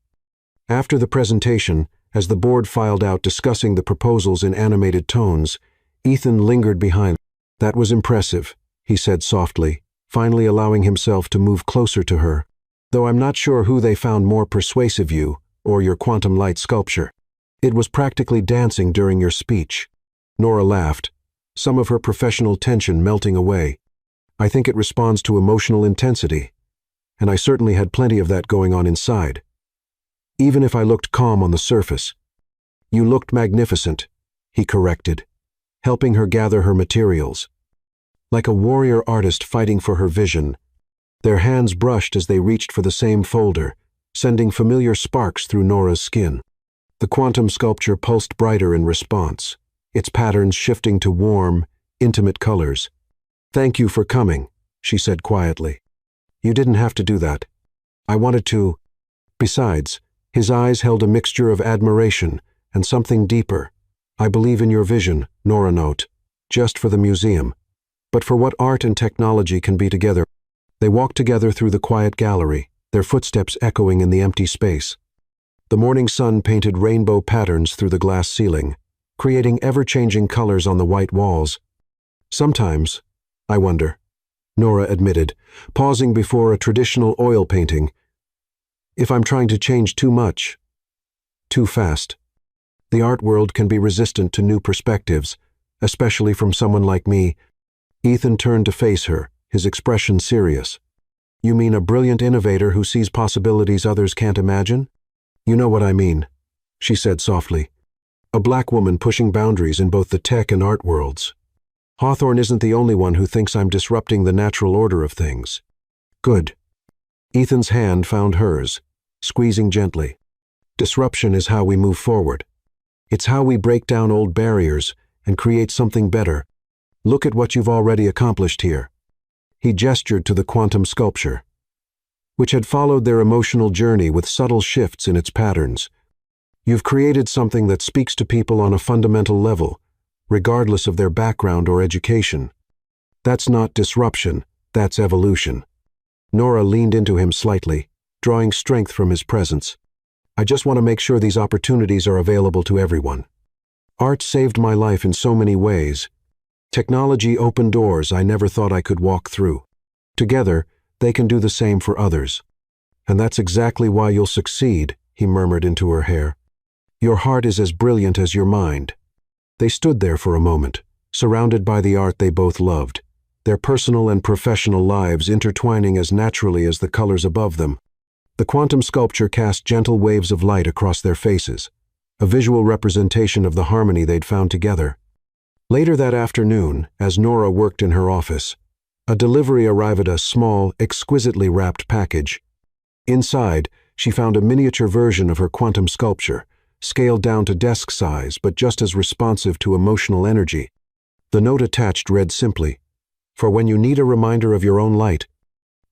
After the presentation, as the board filed out discussing the proposals in animated tones, Ethan lingered behind. That was impressive, he said softly, finally allowing himself to move closer to her. Though I'm not sure who they found more persuasive, you or your quantum light sculpture. It was practically dancing during your speech. Nora laughed, some of her professional tension melting away. I think it responds to emotional intensity, and I certainly had plenty of that going on inside. Even if I looked calm on the surface. You looked magnificent, he corrected, helping her gather her materials. Like a warrior artist fighting for her vision, their hands brushed as they reached for the same folder, sending familiar sparks through Nora's skin. The quantum sculpture pulsed brighter in response, its patterns shifting to warm, intimate colors. Thank you for coming, she said quietly. You didn't have to do that. I wanted to. Besides, his eyes held a mixture of admiration and something deeper. I believe in your vision, Nora note, just for the museum, but for what art and technology can be together. They walked together through the quiet gallery, their footsteps echoing in the empty space. The morning sun painted rainbow patterns through the glass ceiling, creating ever-changing colors on the white walls. Sometimes, I wonder, Nora admitted, pausing before a traditional oil painting, if I'm trying to change too much, too fast. The art world can be resistant to new perspectives, especially from someone like me. Ethan turned to face her, his expression serious. You mean a brilliant innovator who sees possibilities others can't imagine? You know what I mean, she said softly. a black woman pushing boundaries in both the tech and art worlds. Hawthorne isn't the only one who thinks I'm disrupting the natural order of things. Good. Ethan's hand found hers, squeezing gently. Disruption is how we move forward. It's how we break down old barriers and create something better. Look at what you've already accomplished here. He gestured to the quantum sculpture, which had followed their emotional journey with subtle shifts in its patterns. You've created something that speaks to people on a fundamental level, regardless of their background or education. That's not disruption, that's evolution. Nora leaned into him slightly, drawing strength from his presence. I just want to make sure these opportunities are available to everyone. Art saved my life in so many ways. Technology opened doors I never thought I could walk through. Together, they can do the same for others. And that's exactly why you'll succeed, he murmured into her hair. Your heart is as brilliant as your mind. They stood there for a moment, surrounded by the art they both loved, their personal and professional lives intertwining as naturally as the colors above them. The quantum sculpture cast gentle waves of light across their faces, a visual representation of the harmony they'd found together. Later that afternoon, as Nora worked in her office, a delivery arrived, a small, exquisitely wrapped package. Inside, she found a miniature version of her quantum sculpture, scaled down to desk size but just as responsive to emotional energy. The note attached read simply, "For when you need a reminder of your own light."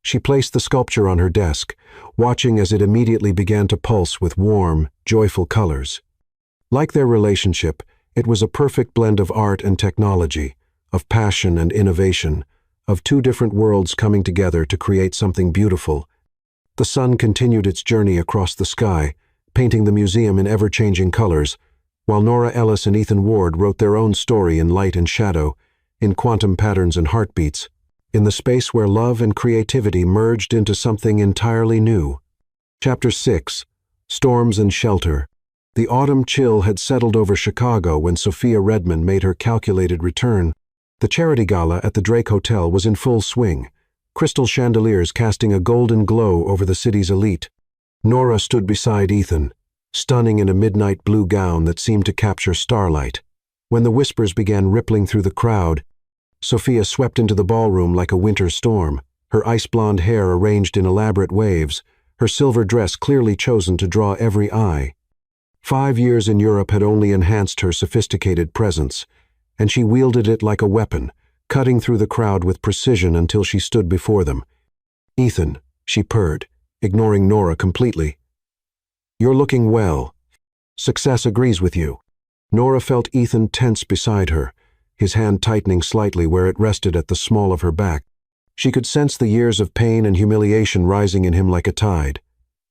She placed the sculpture on her desk, watching as it immediately began to pulse with warm, joyful colors. Like their relationship, it was a perfect blend of art and technology, of passion and innovation, of two different worlds coming together to create something beautiful. The sun continued its journey across the sky, painting the museum in ever-changing colors, while Nora Ellis and Ethan Ward wrote their own story in light and shadow, in quantum patterns and heartbeats, in the space where love and creativity merged into something entirely new. Chapter 6. Storms and Shelter. The autumn chill had settled over Chicago when Sophia Redmond made her calculated return. The charity gala at the Drake Hotel was in full swing, crystal chandeliers casting a golden glow over the city's elite. Nora stood beside Ethan, stunning in a midnight blue gown that seemed to capture starlight. When the whispers began rippling through the crowd, Sophia swept into the ballroom like a winter storm, her ice-blonde hair arranged in elaborate waves, her silver dress clearly chosen to draw every eye. 5 years in Europe had only enhanced her sophisticated presence, and she wielded it like a weapon, cutting through the crowd with precision until she stood before them. "Ethan," she purred, ignoring Nora completely. "You're looking well. Success agrees with you." Nora felt Ethan tense beside her, his hand tightening slightly where it rested at the small of her back. She could sense the years of pain and humiliation rising in him like a tide.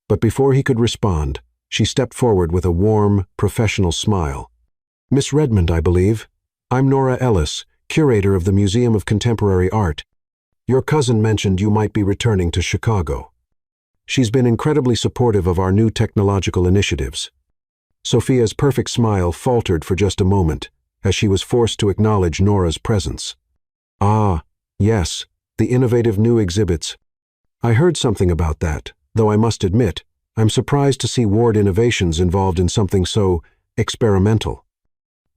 But before he could respond, she stepped forward with a warm, professional smile. "Miss Redmond, I believe. I'm Nora Ellis, curator of the Museum of Contemporary Art. Your cousin mentioned you might be returning to Chicago. She's been incredibly supportive of our new technological initiatives." Sophia's perfect smile faltered for just a moment, as she was forced to acknowledge Nora's presence. "Ah, yes, the innovative new exhibits. I heard something about that, though I must admit, I'm surprised to see Ward Innovations involved in something so experimental."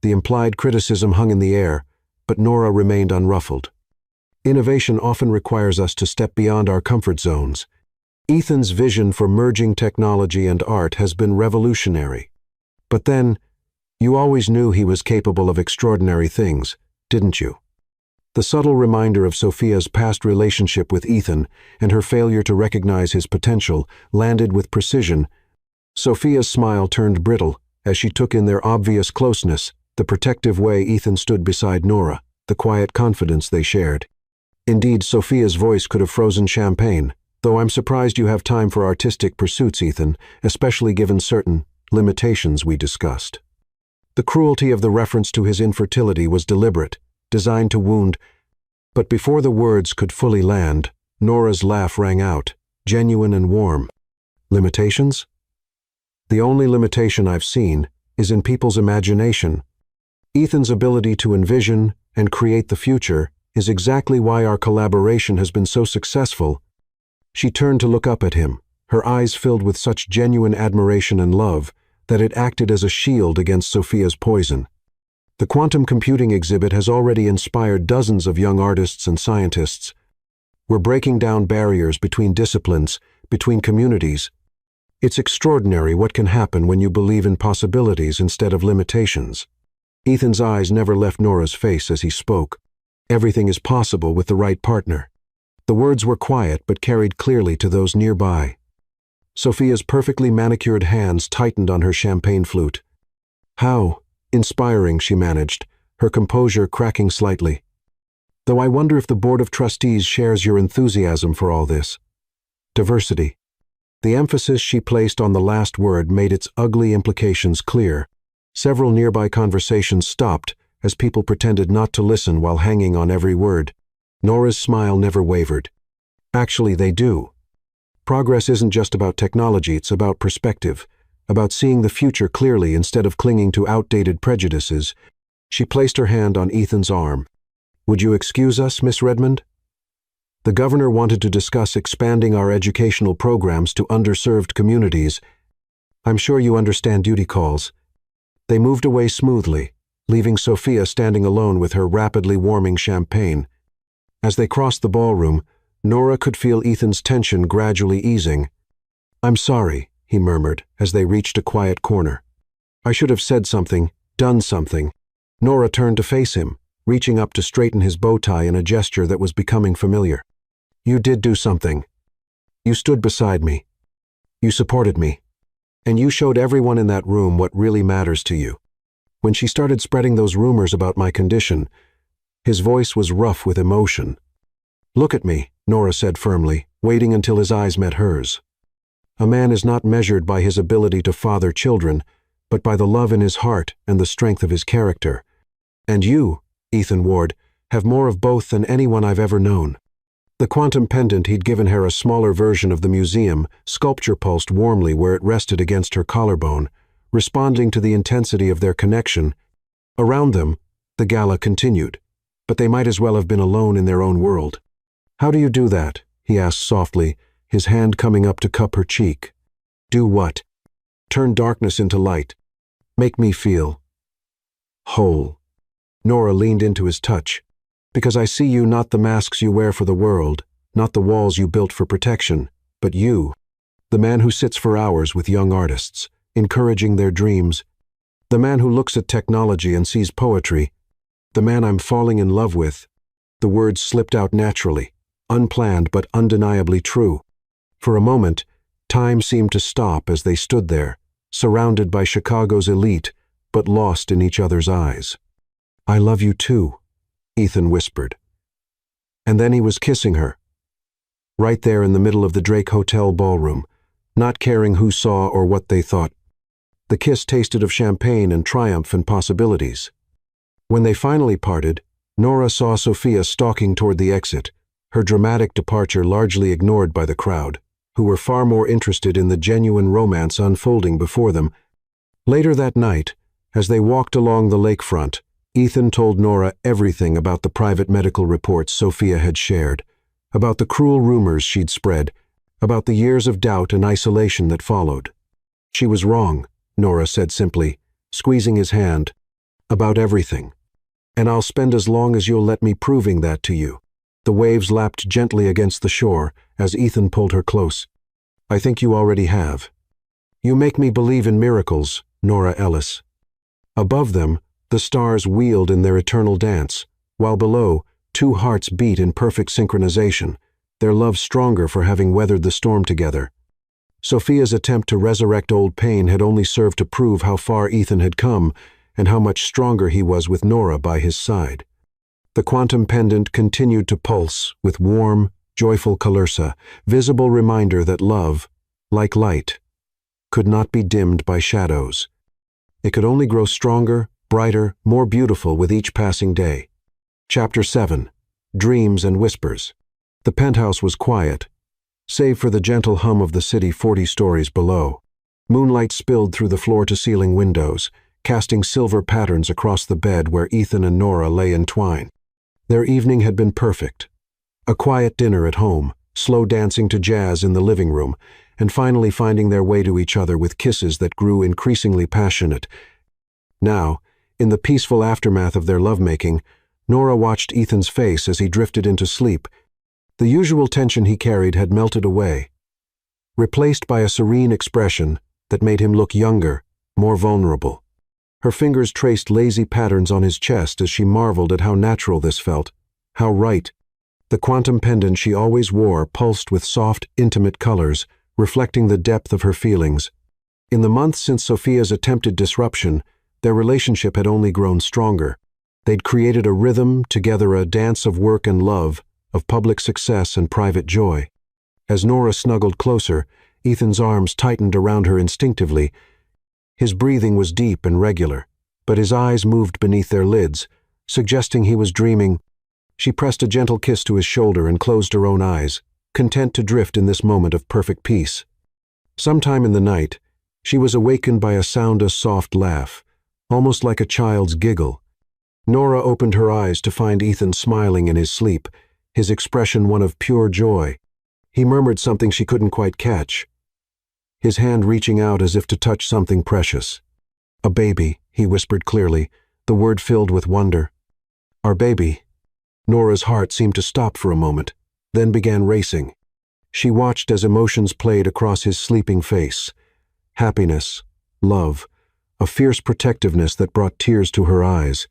The implied criticism hung in the air, but Nora remained unruffled. Innovation often requires us to step beyond our comfort zones. Ethan's vision for merging technology and art has been revolutionary. But then, you always knew he was capable of extraordinary things, didn't you? The subtle reminder of Sophia's past relationship with Ethan and her failure to recognize his potential landed with precision. Sophia's smile turned brittle as she took in their obvious closeness, the protective way Ethan stood beside Nora, the quiet confidence they shared. Indeed, Sophia's voice could have frozen champagne, though I'm surprised you have time for artistic pursuits, Ethan, especially given certain limitations we discussed. The cruelty of the reference to his infertility was deliberate, designed to wound, but before the words could fully land, Nora's laugh rang out, genuine and warm. "Limitations? The only limitation I've seen is in people's imagination. Ethan's ability to envision and create the future is exactly why our collaboration has been so successful." She turned to look up at him, her eyes filled with such genuine admiration and love that it acted as a shield against Sophia's poison. The quantum computing exhibit has already inspired dozens of young artists and scientists. We're breaking down barriers between disciplines, between communities. It's extraordinary what can happen when you believe in possibilities instead of limitations. Ethan's eyes never left Nora's face as he spoke. Everything is possible with the right partner. The words were quiet but carried clearly to those nearby. Sophia's perfectly manicured hands tightened on her champagne flute. "How inspiring," she managed, her composure cracking slightly. "Though I wonder if the Board of Trustees shares your enthusiasm for all this." Diversity. The emphasis she placed on the last word made its ugly implications clear. Several nearby conversations stopped as people pretended not to listen while hanging on every word. Nora's smile never wavered. Actually, they do. Progress isn't just about technology, it's about perspective, about seeing the future clearly instead of clinging to outdated prejudices. She placed her hand on Ethan's arm. "Would you excuse us, Miss Redmond?" The governor wanted to discuss expanding our educational programs to underserved communities. "I'm sure you understand duty calls." They moved away smoothly, leaving Sophia standing alone with her rapidly warming champagne. As they crossed the ballroom, Nora could feel Ethan's tension gradually easing. "I'm sorry," he murmured as they reached a quiet corner. "I should have said something, done something." Nora turned to face him, reaching up to straighten his bow tie in a gesture that was becoming familiar. "You did do something. You stood beside me. You supported me. And you showed everyone in that room what really matters to you." When she started spreading those rumors about my condition, his voice was rough with emotion. "Look at me," Nora said firmly, waiting until his eyes met hers. "A man is not measured by his ability to father children, but by the love in his heart and the strength of his character. And you, Ethan Ward, have more of both than anyone I've ever known." The quantum pendant he'd given her, a smaller version of the museum, sculpture pulsed warmly where it rested against her collarbone, responding to the intensity of their connection. Around them, the gala continued, but they might as well have been alone in their own world. "How do you do that?" he asked softly, his hand coming up to cup her cheek. "Do what?" "Turn darkness into light. Make me feel whole." Nora leaned into his touch. "Because I see you not the masks you wear for the world, not the walls you built for protection, but you, the man who sits for hours with young artists, encouraging their dreams, the man who looks at technology and sees poetry, the man I'm falling in love with." The words slipped out naturally, unplanned but undeniably true. For a moment, time seemed to stop as they stood there, surrounded by Chicago's elite, but lost in each other's eyes. "I love you too," Ethan whispered. And then he was kissing her, right there in the middle of the Drake Hotel ballroom, not caring who saw or what they thought. The kiss tasted of champagne and triumph and possibilities. When they finally parted, Nora saw Sophia stalking toward the exit, her dramatic departure largely ignored by the crowd, who were far more interested in the genuine romance unfolding before them. Later that night, as they walked along the lakefront, Ethan told Nora everything about the private medical reports Sophia had shared, about the cruel rumors she'd spread, about the years of doubt and isolation that followed. "She was wrong," Nora said simply, squeezing his hand. "About everything. And I'll spend as long as you'll let me proving that to you." The waves lapped gently against the shore as Ethan pulled her close. "I think you already have. You make me believe in miracles, Nora Ellis." Above them, the stars wheeled in their eternal dance, while below, two hearts beat in perfect synchronization, their love stronger for having weathered the storm together. Sophia's attempt to resurrect old pain had only served to prove how far Ethan had come and how much stronger he was with Nora by his side. The quantum pendant continued to pulse with warm, joyful colorsa, visible reminder that love, like light, could not be dimmed by shadows. It could only grow stronger, brighter, more beautiful with each passing day. Chapter 7. Dreams and Whispers. The penthouse was quiet, save for the gentle hum of the city 40 stories below. Moonlight spilled through the floor-to-ceiling windows, casting silver patterns across the bed where Ethan and Nora lay entwined. Their evening had been perfect. A quiet dinner at home, slow dancing to jazz in the living room, and finally finding their way to each other with kisses that grew increasingly passionate. Now, in the peaceful aftermath of their lovemaking, Nora watched Ethan's face as he drifted into sleep. The usual tension he carried had melted away, replaced by a serene expression that made him look younger, more vulnerable. Her fingers traced lazy patterns on his chest as she marveled at how natural this felt, how right. The quantum pendant she always wore pulsed with soft, intimate colors, reflecting the depth of her feelings. In the months since Sophia's attempted disruption, their relationship had only grown stronger. They'd created a rhythm, together a dance of work and love, of public success and private joy. As Nora snuggled closer, Ethan's arms tightened around her instinctively. His breathing was deep and regular, but his eyes moved beneath their lids, suggesting he was dreaming. She pressed a gentle kiss to his shoulder and closed her own eyes, content to drift in this moment of perfect peace. Sometime in the night, she was awakened by a soft laugh, almost like a child's giggle. Nora opened her eyes to find Ethan smiling in his sleep, his expression one of pure joy. He murmured something she couldn't quite catch, his hand reaching out as if to touch something precious. "A baby," he whispered clearly, the word filled with wonder. "Our baby." Nora's heart seemed to stop for a moment, then began racing. She watched as emotions played across his sleeping face. Happiness, love, a fierce protectiveness that brought tears to her eyes.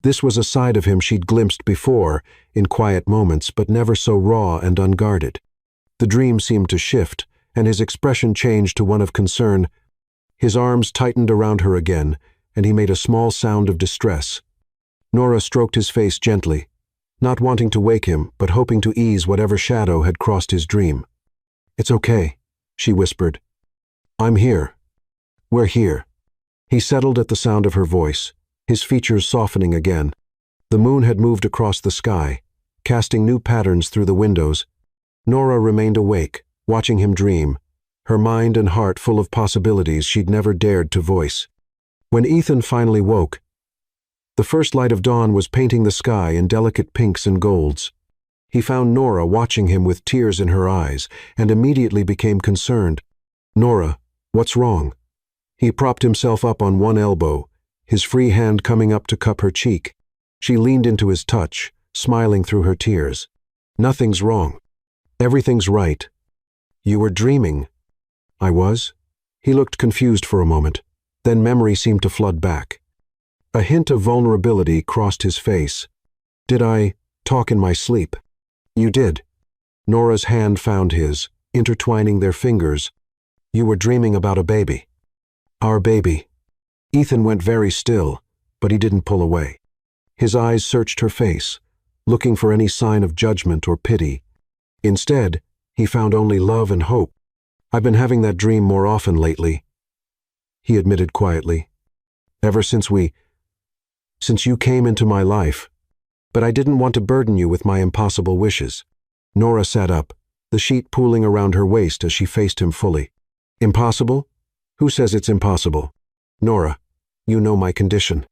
This was a side of him she'd glimpsed before, in quiet moments, but never so raw and unguarded. The dream seemed to shift, and his expression changed to one of concern. His arms tightened around her again, and he made a small sound of distress. Nora stroked his face gently, not wanting to wake him, but hoping to ease whatever shadow had crossed his dream. "It's okay," she whispered. "I'm here. We're here." He settled at the sound of her voice, his features softening again. The moon had moved across the sky, casting new patterns through the windows. Nora remained awake, watching him dream, her mind and heart full of possibilities she'd never dared to voice. When Ethan finally woke, the first light of dawn was painting the sky in delicate pinks and golds. He found Nora watching him with tears in her eyes, and immediately became concerned. "Nora, what's wrong?" He propped himself up on one elbow, his free hand coming up to cup her cheek. She leaned into his touch, smiling through her tears. "Nothing's wrong. Everything's right. You were dreaming." "I was?" He looked confused for a moment, then memory seemed to flood back. A hint of vulnerability crossed his face. "Did I talk in my sleep?" "You did." Nora's hand found his, intertwining their fingers. "You were dreaming about a baby." "Our baby." Ethan went very still, but he didn't pull away. His eyes searched her face, looking for any sign of judgment or pity. Instead, he found only love and hope. "I've been having that dream more often lately," he admitted quietly. "Ever since you came into my life. But I didn't want to burden you with my impossible wishes." Nora sat up, the sheet pooling around her waist as she faced him fully. "Impossible? Who says it's impossible? Nora, you know my condition.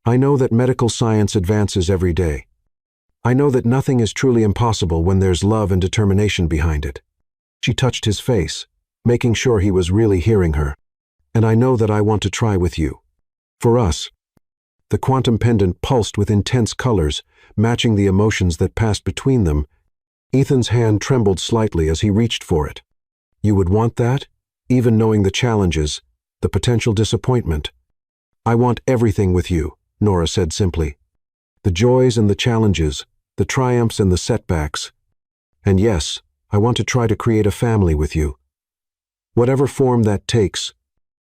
I know that medical science advances every day. I know that nothing is truly impossible when there's love and determination behind it." She touched his face, making sure he was really hearing her. "And I know that I want to try with you. For us." The quantum pendant pulsed with intense colors, matching the emotions that passed between them. Ethan's hand trembled slightly as he reached for it. "You would want that? Even knowing the challenges, the potential disappointment?" "I want everything with you," Nora said simply. "The joys and the challenges, the triumphs and the setbacks. And yes, I want to try to create a family with you. Whatever form that takes."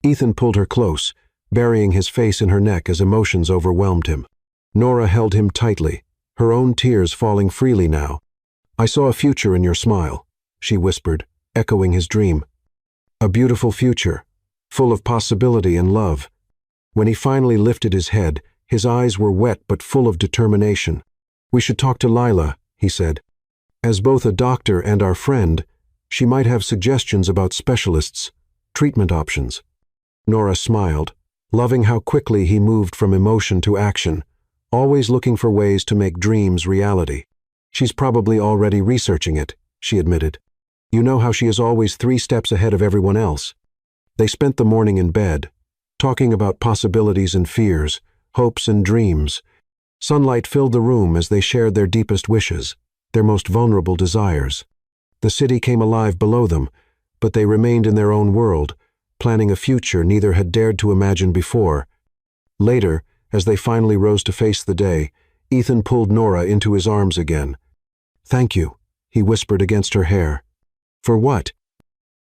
Ethan pulled her close, burying his face in her neck as emotions overwhelmed him. Nora held him tightly, her own tears falling freely now. "I saw a future in your smile," she whispered, echoing his dream. "A beautiful future, full of possibility and love." When he finally lifted his head, his eyes were wet but full of determination. "We should talk to Lila," he said. "As both a doctor and our friend, she might have suggestions about specialists, treatment options." Nora smiled, loving how quickly he moved from emotion to action, always looking for ways to make dreams reality. "She's probably already researching it," she admitted. You know how she is always 3 steps ahead of everyone else. They spent the morning in bed, talking about possibilities and fears, hopes and dreams. Sunlight filled the room as they shared their deepest wishes, their most vulnerable desires. The city came alive below them, but they remained in their own world, planning a future neither had dared to imagine before. Later, as they finally rose to face the day, Ethan pulled Nora into his arms again. "Thank you," he whispered against her hair. "For what?"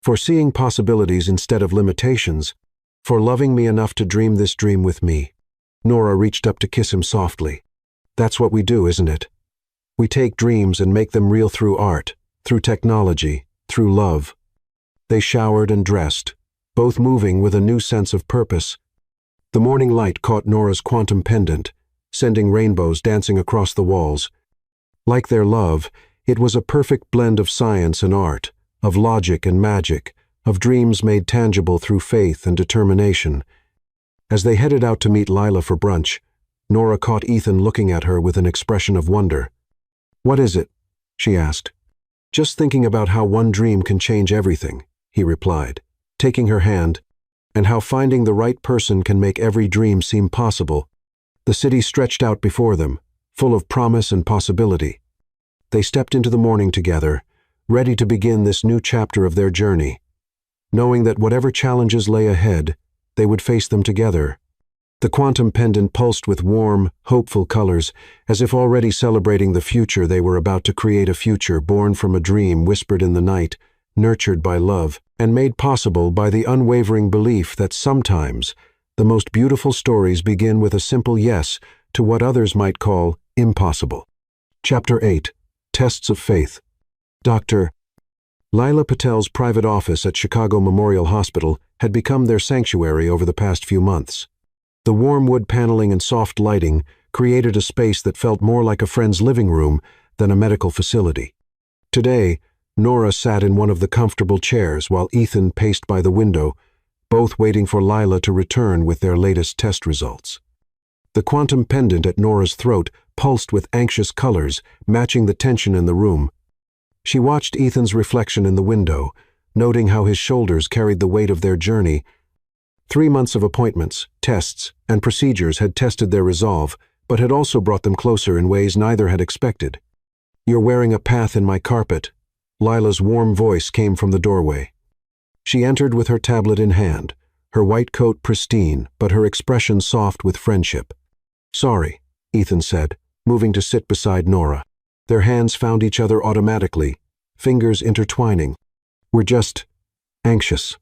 "For seeing possibilities instead of limitations. For loving me enough to dream this dream with me." Nora reached up to kiss him softly. "That's what we do, isn't it? We take dreams and make them real through art, through technology, through love." They showered and dressed, both moving with a new sense of purpose. The morning light caught Nora's quantum pendant, sending rainbows dancing across the walls. Like their love, it was a perfect blend of science and art, of logic and magic, of dreams made tangible through faith and determination. As they headed out to meet Lila for brunch, Nora caught Ethan looking at her with an expression of wonder. "What is it?" she asked. "Just thinking about how one dream can change everything," he replied, taking her hand, "and how finding the right person can make every dream seem possible." The city stretched out before them, full of promise and possibility. They stepped into the morning together, ready to begin this new chapter of their journey, knowing that whatever challenges lay ahead, they would face them together. The quantum pendant pulsed with warm, hopeful colors, as if already celebrating the future they were about to create, a future born from a dream whispered in the night, nurtured by love, and made possible by the unwavering belief that sometimes the most beautiful stories begin with a simple yes to what others might call impossible. Chapter 8. Tests of Faith. Dr. Lila Patel's private office at Chicago Memorial Hospital had become their sanctuary over the past few months. The warm wood paneling and soft lighting created a space that felt more like a friend's living room than a medical facility. Today, Nora sat in one of the comfortable chairs while Ethan paced by the window, both waiting for Lila to return with their latest test results. The quantum pendant at Nora's throat pulsed with anxious colors, matching the tension in the room. She watched Ethan's reflection in the window, noting how his shoulders carried the weight of their journey. 3 months of appointments, tests, and procedures had tested their resolve, but had also brought them closer in ways neither had expected. "You're wearing a path in my carpet." Lila's warm voice came from the doorway. She entered with her tablet in hand, her white coat pristine, but her expression soft with friendship. "Sorry," Ethan said, moving to sit beside Nora. Their hands found each other automatically, fingers intertwining. "We're just anxious,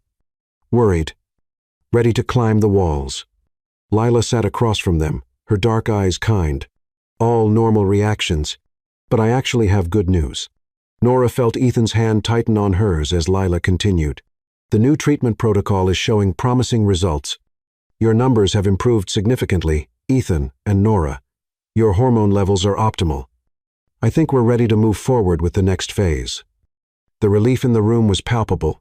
worried, ready to climb the walls." Lila sat across from them, her dark eyes kind. "All normal reactions, but I actually have good news." Nora felt Ethan's hand tighten on hers as Lila continued. "The new treatment protocol is showing promising results. Your numbers have improved significantly, Ethan and Nora. Your hormone levels are optimal. I think we're ready to move forward with the next phase." The relief in the room was palpable.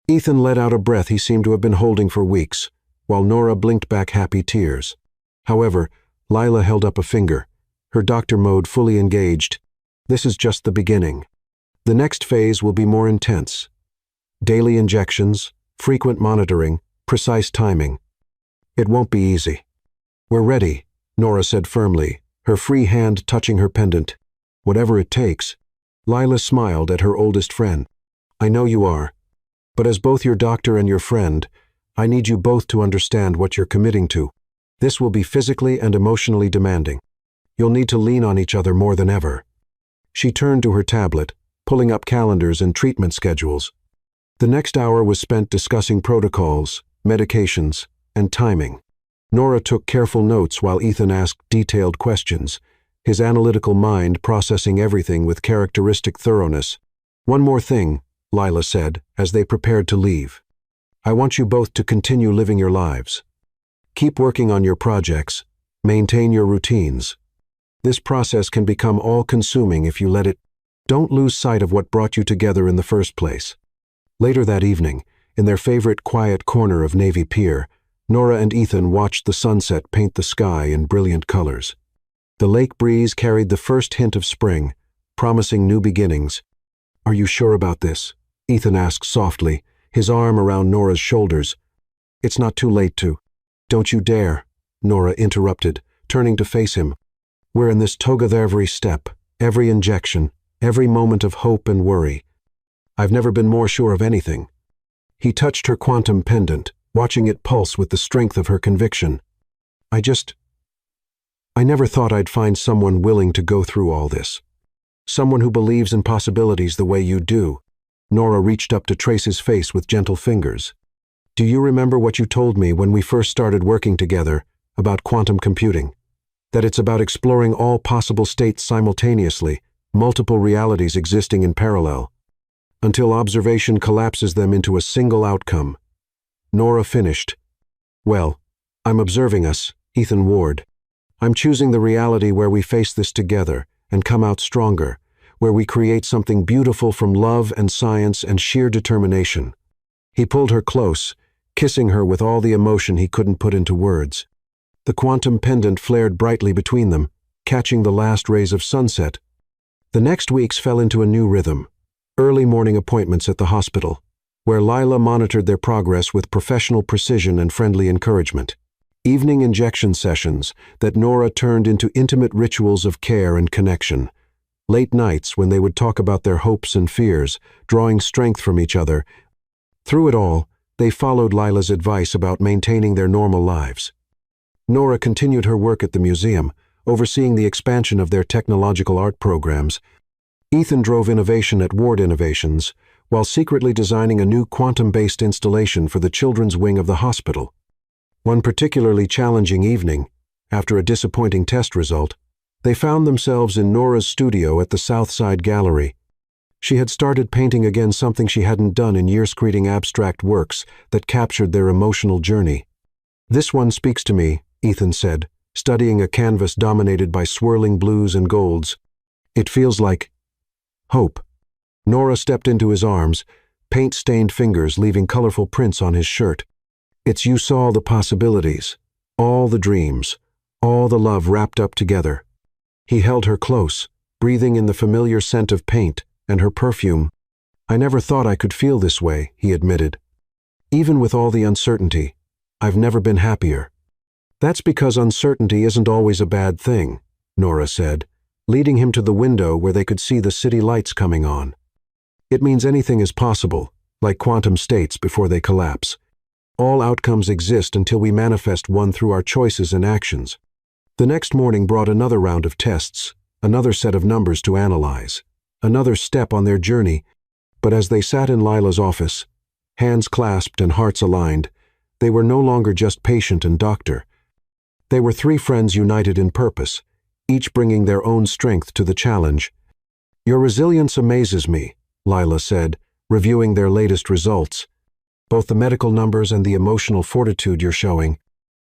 Ethan let out a breath he seemed to have been holding for weeks, while Nora blinked back happy tears. However, Lila held up a finger, her doctor mode fully engaged. "This is just the beginning. The next phase will be more intense. Daily injections, frequent monitoring, precise timing. It won't be easy." "We're ready," Nora said firmly, her free hand touching her pendant. "Whatever it takes." Lila smiled at her oldest friend. "I know you are. But as both your doctor and your friend, I need you both to understand what you're committing to. This will be physically and emotionally demanding. You'll need to lean on each other more than ever." She turned to her tablet, pulling up calendars and treatment schedules. The next hour was spent discussing protocols, medications, and timing. Nora took careful notes while Ethan asked detailed questions, his analytical mind processing everything with characteristic thoroughness. "One more thing," Lila said, as they prepared to leave. "I want you both to continue living your lives. Keep working on your projects, maintain your routines. This process can become all-consuming if you let it. Don't lose sight of what brought you together in the first place." Later that evening, in their favorite quiet corner of Navy Pier, Nora and Ethan watched the sunset paint the sky in brilliant colors. The lake breeze carried the first hint of spring, promising new beginnings. "Are you sure about this?" Ethan asked softly, his arm around Nora's shoulders. It's not too late to. Don't you dare, Nora interrupted, turning to face him. We're in this together every step, every injection, every moment of hope and worry. I've never been more sure of anything. He touched her quantum pendant, watching it pulse with the strength of her conviction. I never thought I'd find someone willing to go through all this. Someone who believes in possibilities the way you do. Nora reached up to trace his face with gentle fingers. Do you remember what you told me when we first started working together about quantum computing? That it's about exploring all possible states simultaneously, multiple realities existing in parallel, until observation collapses them into a single outcome. Nora finished. Well, I'm observing us, Ethan Ward. I'm choosing the reality where we face this together and come out stronger, where we create something beautiful from love and science and sheer determination. He pulled her close, kissing her with all the emotion he couldn't put into words. The quantum pendant flared brightly between them, catching the last rays of sunset. The next weeks fell into a new rhythm. Early morning appointments at the hospital, where Lila monitored their progress with professional precision and friendly encouragement. Evening injection sessions that Nora turned into intimate rituals of care and connection. Late nights when they would talk about their hopes and fears, drawing strength from each other. Through it all, they followed Lila's advice about maintaining their normal lives. Nora continued her work at the museum, overseeing the expansion of their technological art programs. Ethan drove innovation at Ward Innovations, while secretly designing a new quantum-based installation for the children's wing of the hospital. One particularly challenging evening, after a disappointing test result, they found themselves in Nora's studio at the Southside Gallery. She had started painting again, something she hadn't done in years, creating abstract works that captured their emotional journey. This one speaks to me, Ethan said, studying a canvas dominated by swirling blues and golds. It feels like hope. Nora stepped into his arms, paint-stained fingers leaving colorful prints on his shirt. It's you saw the possibilities, all the dreams, all the love wrapped up together. He held her close, breathing in the familiar scent of paint and her perfume. I never thought I could feel this way, he admitted. Even with all the uncertainty, I've never been happier. That's because uncertainty isn't always a bad thing, Nora said, leading him to the window where they could see the city lights coming on. It means anything is possible, like quantum states before they collapse. All outcomes exist until we manifest one through our choices and actions. The next morning brought another round of tests, another set of numbers to analyze, another step on their journey. But as they sat in Lila's office, hands clasped and hearts aligned, they were no longer just patient and doctor. They were three friends united in purpose, each bringing their own strength to the challenge. Your resilience amazes me, Lila said, reviewing their latest results. Both the medical numbers and the emotional fortitude you're showing.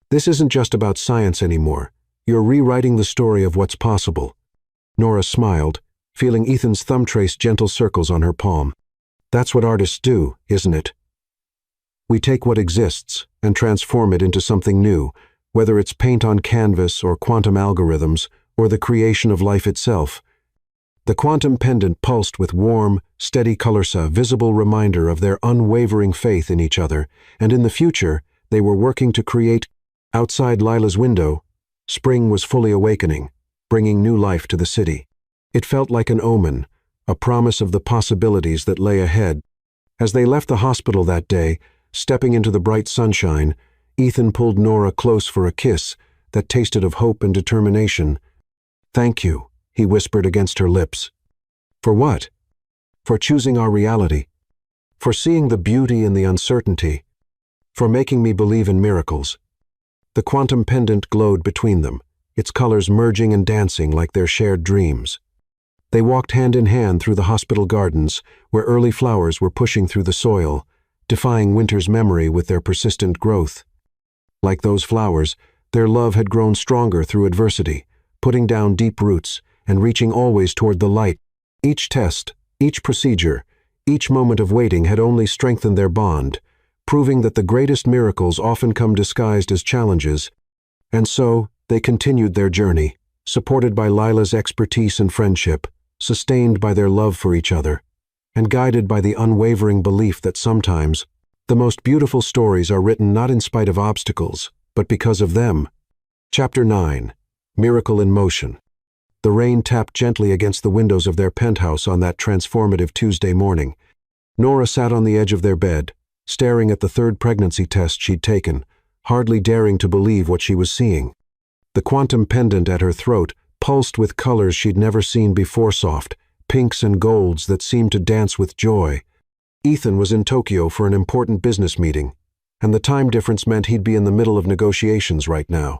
This isn't just about science anymore. You're rewriting the story of what's possible. Nora smiled, feeling Ethan's thumb trace gentle circles on her palm. That's what artists do, isn't it? We take what exists and transform it into something new, whether it's paint on canvas or quantum algorithms or the creation of life itself. The quantum pendant pulsed with warm, steady colors, a visible reminder of their unwavering faith in each other, and in the future, they were working to create. Outside Lila's window, spring was fully awakening, bringing new life to the city. It felt like an omen, a promise of the possibilities that lay ahead. As they left the hospital that day, stepping into the bright sunshine, Ethan pulled Nora close for a kiss that tasted of hope and determination. Thank you, he whispered against her lips. For what? For choosing our reality. For seeing the beauty in the uncertainty. For making me believe in miracles. The quantum pendant glowed between them, its colors merging and dancing like their shared dreams. They walked hand in hand through the hospital gardens, where early flowers were pushing through the soil, defying winter's memory with their persistent growth. Like those flowers, their love had grown stronger through adversity, putting down deep roots and reaching always toward the light. Each test, each procedure, each moment of waiting had only strengthened their bond, proving that the greatest miracles often come disguised as challenges. And so, they continued their journey, supported by Lila's expertise and friendship, sustained by their love for each other. and guided by the unwavering belief that sometimes the most beautiful stories are written not in spite of obstacles, but because of them. Chapter 9. Miracle in Motion. The rain tapped gently against the windows of their penthouse on that transformative Tuesday morning. Nora sat on the edge of their bed, staring at the third pregnancy test she'd taken, hardly daring to believe what she was seeing. The quantum pendant at her throat pulsed with colors she'd never seen before, soft pinks and golds that seemed to dance with joy. Ethan was in Tokyo for an important business meeting, and the time difference meant he'd be in the middle of negotiations right now.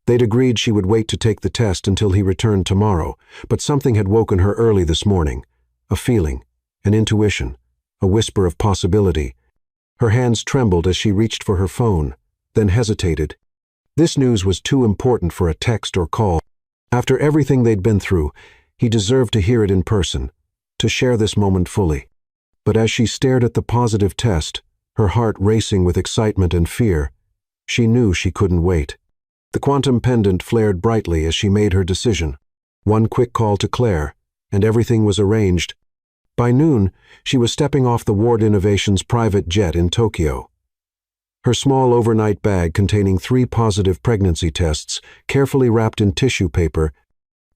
They'd agreed she would wait to take the test until he returned tomorrow, but something had woken her early this morning. A feeling, an intuition, a whisper of possibility. Her hands trembled as she reached for her phone, then hesitated. This news was too important for a text or call. After everything they'd been through, he deserved to hear it in person, to share this moment fully. But as she stared at the positive test, her heart racing with excitement and fear, she knew she couldn't wait. The quantum pendant flared brightly as she made her decision. One quick call to Claire, and everything was arranged. By noon, she was stepping off the Ward Innovations private jet in Tokyo. Her small overnight bag containing 3 positive pregnancy tests, carefully wrapped in tissue paper.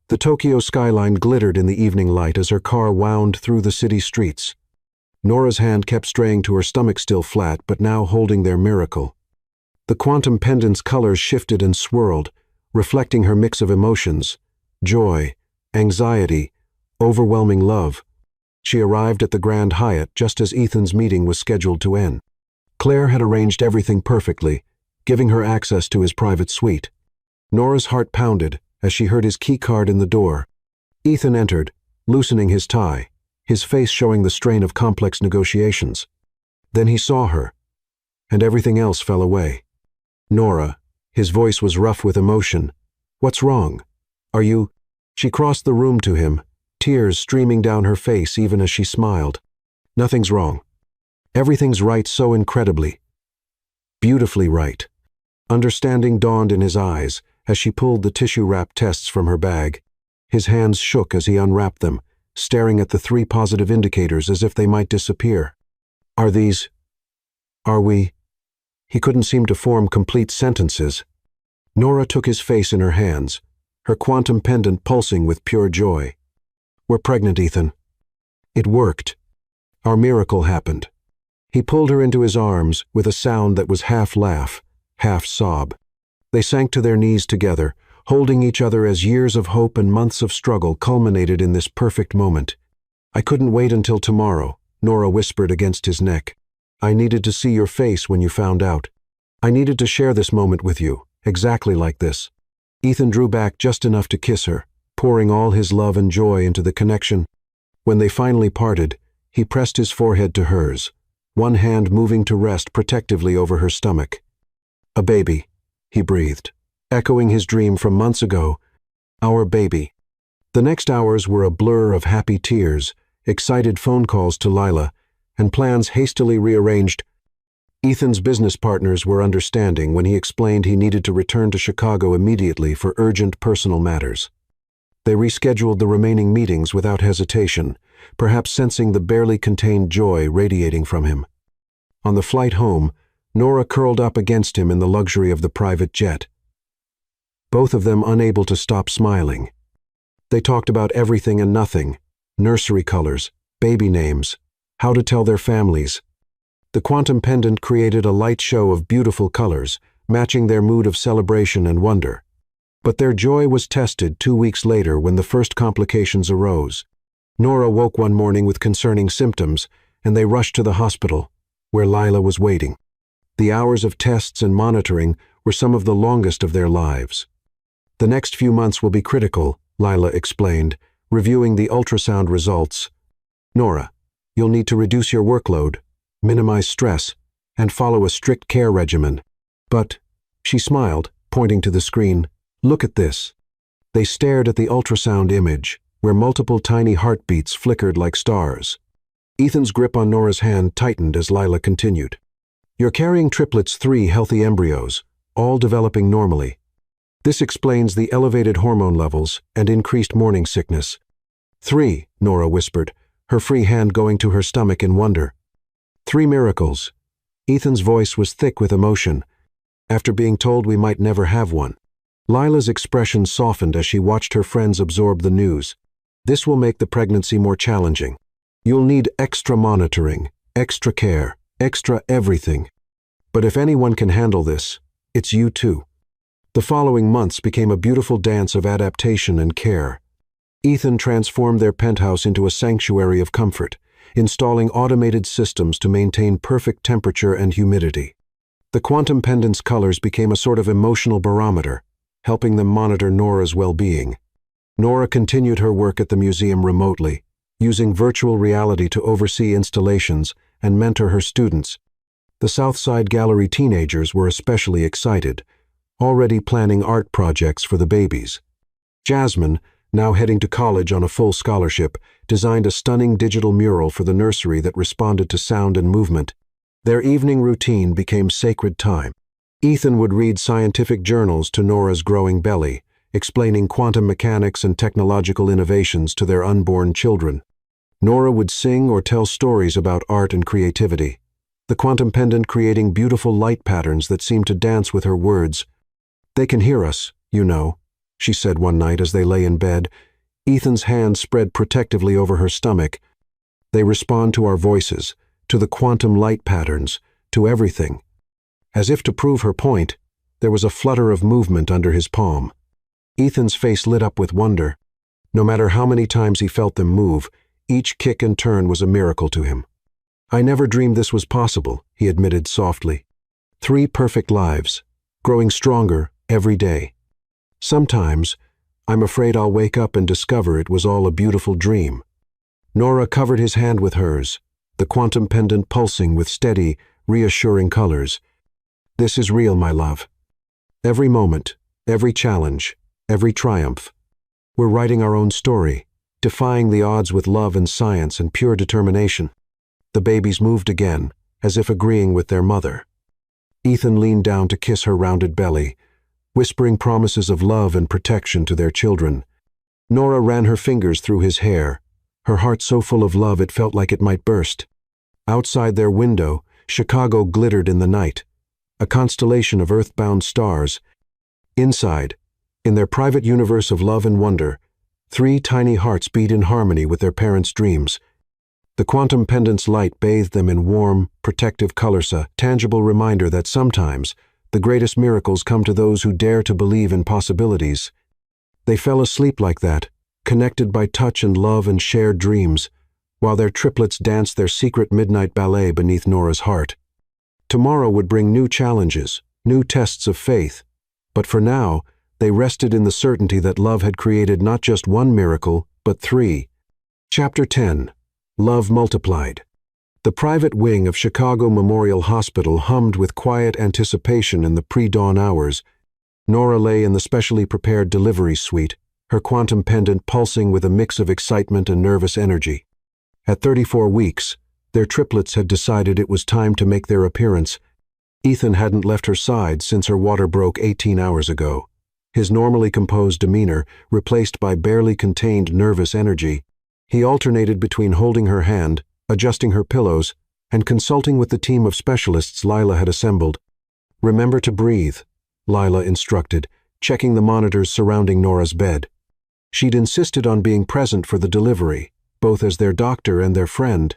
The Tokyo skyline glittered in the evening light as her car wound through the city streets. Nora's hand kept straying to her stomach, still flat, but now holding their miracle. The quantum pendant's colors shifted and swirled, reflecting her mix of emotions: joy, anxiety, overwhelming love. She arrived at the Grand Hyatt just as Ethan's meeting was scheduled to end. Claire had arranged everything perfectly, giving her access to his private suite. Nora's heart pounded as she heard his keycard in the door. Ethan entered, loosening his tie, his face showing the strain of complex negotiations. Then he saw her, and everything else fell away. "Nora," his voice was rough with emotion. "What's wrong? Are you—" She crossed the room to him, tears streaming down her face even as she smiled. "Nothing's wrong. Everything's right, so incredibly, beautifully right." Understanding dawned in his eyes as she pulled the tissue-wrapped tests from her bag. His hands shook as he unwrapped them, staring at the 3 positive indicators as if they might disappear. Are we?" He couldn't seem to form complete sentences. Nora took his face in her hands, her quantum pendant pulsing with pure joy. "We're pregnant, Ethan. It worked. Our miracle happened." He pulled her into his arms with a sound that was half laugh, half sob. They sank to their knees together, holding each other as years of hope and months of struggle culminated in this perfect moment. "I couldn't wait until tomorrow," Nora whispered against his neck. "I needed to see your face when you found out. I needed to share this moment with you, exactly like this." Ethan drew back just enough to kiss her, pouring all his love and joy into the connection. When they finally parted, he pressed his forehead to hers, one hand moving to rest protectively over her stomach. "A baby," he breathed, echoing his dream from months ago. "Our baby." The next hours were a blur of happy tears, excited phone calls to Lila, and plans hastily rearranged. Ethan's business partners were understanding when he explained he needed to return to Chicago immediately for urgent personal matters. They rescheduled the remaining meetings without hesitation, perhaps sensing the barely contained joy radiating from him. On the flight home, Nora curled up against him in the luxury of the private jet, both of them unable to stop smiling. They talked about everything and nothing: nursery colors, baby names, how to tell their families. The quantum pendant created a light show of beautiful colors, matching their mood of celebration and wonder. But their joy was tested 2 weeks later when the first complications arose. Nora woke one morning with concerning symptoms, and they rushed to the hospital, where Lila was waiting. The hours of tests and monitoring were some of the longest of their lives. "The next few months will be critical," Lila explained, reviewing the ultrasound results. "Nora, you'll need to reduce your workload, minimize stress, and follow a strict care regimen. But," she smiled, pointing to the screen, "look at this." They stared at the ultrasound image, where multiple tiny heartbeats flickered like stars. Ethan's grip on Nora's hand tightened as Lila continued. "You're carrying triplets, 3 healthy embryos, all developing normally. This explains the elevated hormone levels and increased morning sickness." "3," Nora whispered, her free hand going to her stomach in wonder. 3 miracles. Ethan's voice was thick with emotion, after being told we might never have one. Lila's expression softened as she watched her friends absorb the news. This will make the pregnancy more challenging. You'll need extra monitoring, extra care, extra everything. But if anyone can handle this, it's you too. The following months became a beautiful dance of adaptation and care. Ethan transformed their penthouse into a sanctuary of comfort, installing automated systems to maintain perfect temperature and humidity. The quantum pendant's colors became a sort of emotional barometer, helping them monitor Nora's well-being. Nora continued her work at the museum remotely, using virtual reality to oversee installations and mentor her students. The Southside Gallery teenagers were especially excited, already planning art projects for the babies. Jasmine, now heading to college on a full scholarship, designed a stunning digital mural for the nursery that responded to sound and movement. Their evening routine became sacred time. Ethan would read scientific journals to Nora's growing belly, explaining quantum mechanics and technological innovations to their unborn children. Nora would sing or tell stories about art and creativity, the quantum pendant creating beautiful light patterns that seemed to dance with her words. "They can hear us, you know," she said one night as they lay in bed, Ethan's hand spread protectively over her stomach. "They respond to our voices, to the quantum light patterns, to everything." As if to prove her point, there was a flutter of movement under his palm. Ethan's face lit up with wonder. No matter how many times he felt them move, each kick and turn was a miracle to him. "I never dreamed this was possible," he admitted softly. 3 perfect lives, growing stronger every day. "Sometimes, I'm afraid I'll wake up and discover it was all a beautiful dream." Nora covered his hand with hers, the quantum pendant pulsing with steady, reassuring colors. "This is real, my love. Every moment, every challenge, every triumph. We're writing our own story, defying the odds with love and science and pure determination." The babies moved again, as if agreeing with their mother. Ethan leaned down to kiss her rounded belly, whispering promises of love and protection to their children. Nora ran her fingers through his hair, her heart so full of love it felt like it might burst. Outside their window, Chicago glittered in the night, a constellation of earthbound stars. Inside, in their private universe of love and wonder, 3 tiny hearts beat in harmony with their parents' dreams. The quantum pendant's light bathed them in warm, protective colors, a tangible reminder that sometimes the greatest miracles come to those who dare to believe in possibilities. They fell asleep like that, connected by touch and love and shared dreams, while their triplets danced their secret midnight ballet beneath Nora's heart. Tomorrow would bring new challenges, new tests of faith, but for now, they rested in the certainty that love had created not just 1 miracle, but 3. Chapter 10. Love Multiplied. The private wing of Chicago Memorial Hospital hummed with quiet anticipation in the pre-dawn hours. Nora lay in the specially prepared delivery suite, her quantum pendant pulsing with a mix of excitement and nervous energy. At 34 weeks, their triplets had decided it was time to make their appearance. Ethan hadn't left her side since her water broke 18 hours ago. His normally composed demeanor replaced by barely contained nervous energy. He alternated between holding her hand, adjusting her pillows, and consulting with the team of specialists Lila had assembled. "Remember to breathe," Lila instructed, checking the monitors surrounding Nora's bed. She'd insisted on being present for the delivery, both as their doctor and their friend.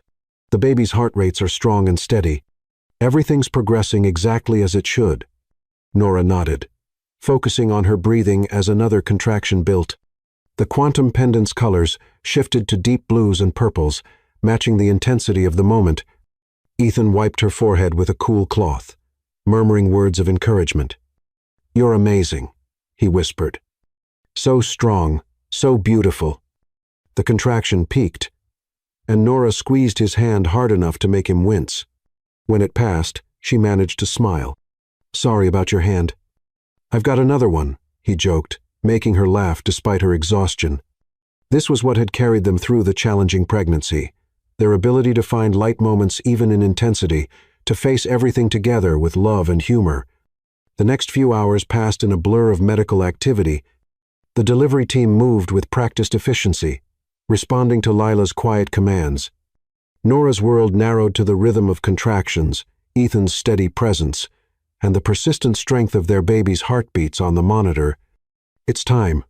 "The baby's heart rates are strong and steady. Everything's progressing exactly as it should." Nora nodded, focusing on her breathing as another contraction built. The quantum pendant's colors shifted to deep blues and purples, matching the intensity of the moment. Ethan wiped her forehead with a cool cloth, murmuring words of encouragement. "You're amazing," he whispered. "So strong, so beautiful." The contraction peaked, and Nora squeezed his hand hard enough to make him wince. When it passed, she managed to smile. "Sorry about your hand." "I've got another one," he joked, making her laugh despite her exhaustion. This was what had carried them through the challenging pregnancy, their ability to find light moments even in intensity, to face everything together with love and humor. The next few hours passed in a blur of medical activity. The delivery team moved with practiced efficiency, responding to Lila's quiet commands. Nora's world narrowed to the rhythm of contractions, Ethan's steady presence, and the persistent strength of their baby's heartbeats on the monitor. "It's time,"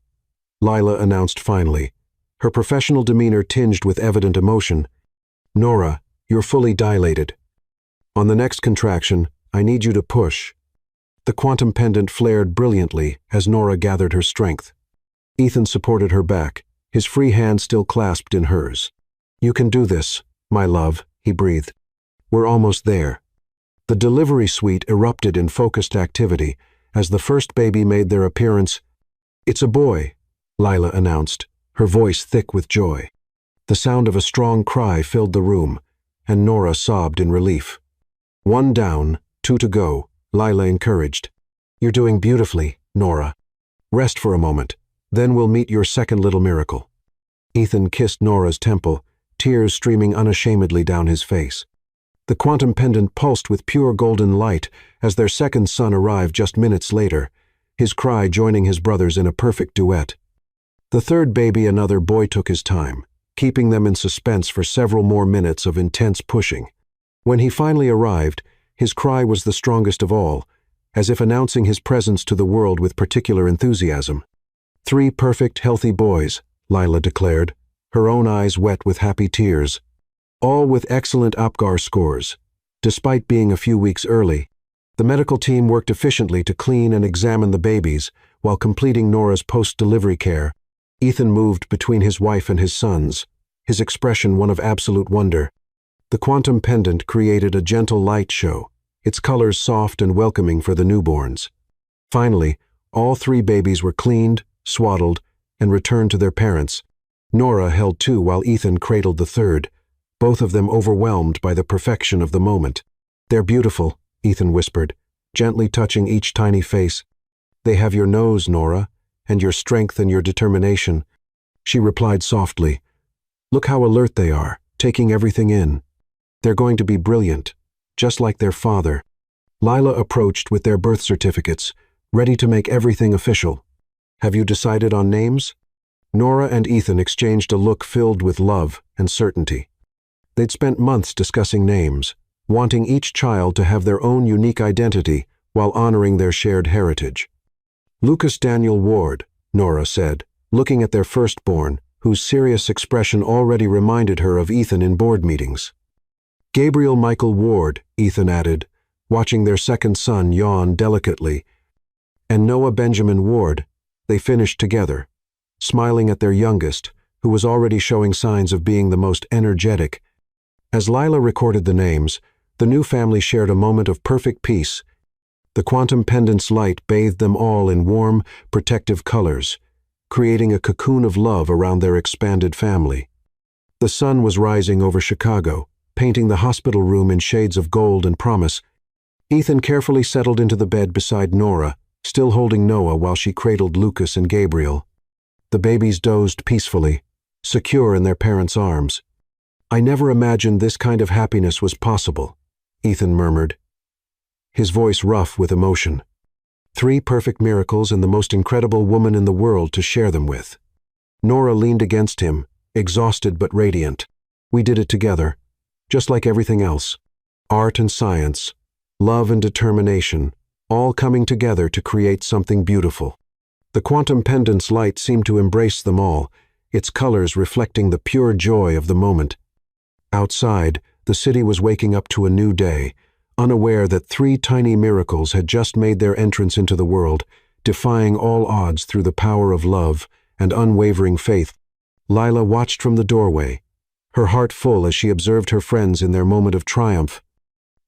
Lila announced finally, her professional demeanor tinged with evident emotion. "Nora, you're fully dilated. On the next contraction, I need you to push." The quantum pendant flared brilliantly as Nora gathered her strength. Ethan supported her back, his free hand still clasped in hers. "You can do this, my love," he breathed. "We're almost there." The delivery suite erupted in focused activity as the first baby made their appearance. "It's a boy," Lila announced, her voice thick with joy. The sound of a strong cry filled the room, and Nora sobbed in relief. "One down, 2 to go," Lila encouraged. "You're doing beautifully, Nora. Rest for a moment, then we'll meet your second little miracle." Ethan kissed Nora's temple, tears streaming unashamedly down his face. The quantum pendant pulsed with pure golden light as their second son arrived just minutes later, his cry joining his brother's in a perfect duet. The third baby, another boy, took his time, keeping them in suspense for several more minutes of intense pushing. When he finally arrived, his cry was the strongest of all, as if announcing his presence to the world with particular enthusiasm. "3 perfect, healthy boys," Lila declared, her own eyes wet with happy tears. "All with excellent APGAR scores. Despite being a few weeks early, the medical team worked efficiently to clean and examine the babies while completing Nora's post-delivery care." Ethan moved between his wife and his sons, his expression one of absolute wonder. The quantum pendant created a gentle light show, its colors soft and welcoming for the newborns. Finally, all 3 babies were cleaned, swaddled, and returned to their parents. Nora held 2 while Ethan cradled the third, both of them overwhelmed by the perfection of the moment. "They're beautiful," Ethan whispered, gently touching each tiny face. "They have your nose, Nora, and your strength and your determination." She replied softly, "Look how alert they are, taking everything in. They're going to be brilliant, just like their father." Lila approached with their birth certificates, ready to make everything official. "Have you decided on names?" Nora and Ethan exchanged a look filled with love and certainty. They'd spent months discussing names, wanting each child to have their own unique identity while honoring their shared heritage. "Lucas Daniel Ward," Nora said, looking at their firstborn, whose serious expression already reminded her of Ethan in board meetings. "Gabriel Michael Ward," Ethan added, watching their second son yawn delicately. "And Noah Benjamin Ward." They finished together, smiling at their youngest, who was already showing signs of being the most energetic. As Lila recorded the names, the new family shared a moment of perfect peace. The quantum pendant's light bathed them all in warm, protective colors, creating a cocoon of love around their expanded family. The sun was rising over Chicago, painting the hospital room in shades of gold and promise. Ethan carefully settled into the bed beside Nora, still holding Noah while she cradled Lucas and Gabriel. The babies dozed peacefully, secure in their parents' arms. "I never imagined this kind of happiness was possible," Ethan murmured, his voice rough with emotion. 3 perfect miracles and the most incredible woman in the world to share them with. Nora leaned against him, exhausted but radiant. "We did it together, just like everything else. Art and science, love and determination, all coming together to create something beautiful." The quantum pendant's light seemed to embrace them all, its colors reflecting the pure joy of the moment. Outside, the city was waking up to a new day, unaware that 3 tiny miracles had just made their entrance into the world, defying all odds through the power of love and unwavering faith. Lila watched from the doorway, her heart full as she observed her friends in their moment of triumph.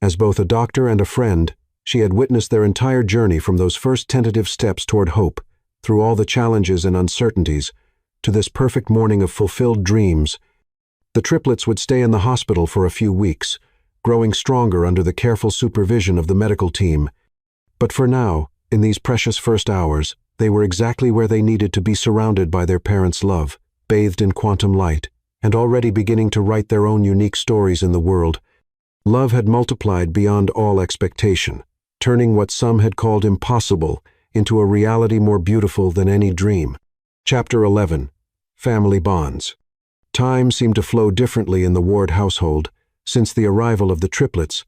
As both a doctor and a friend, she had witnessed their entire journey from those first tentative steps toward hope, through all the challenges and uncertainties, to this perfect morning of fulfilled dreams. The triplets would stay in the hospital for a few weeks, growing stronger under the careful supervision of the medical team. But for now, in these precious first hours, they were exactly where they needed to be, surrounded by their parents' love, bathed in quantum light, and already beginning to write their own unique stories in the world. Love had multiplied beyond all expectation, turning what some had called impossible into a reality more beautiful than any dream. Chapter 11. Family Bonds. Time seemed to flow differently in the Ward household. Since the arrival of the triplets,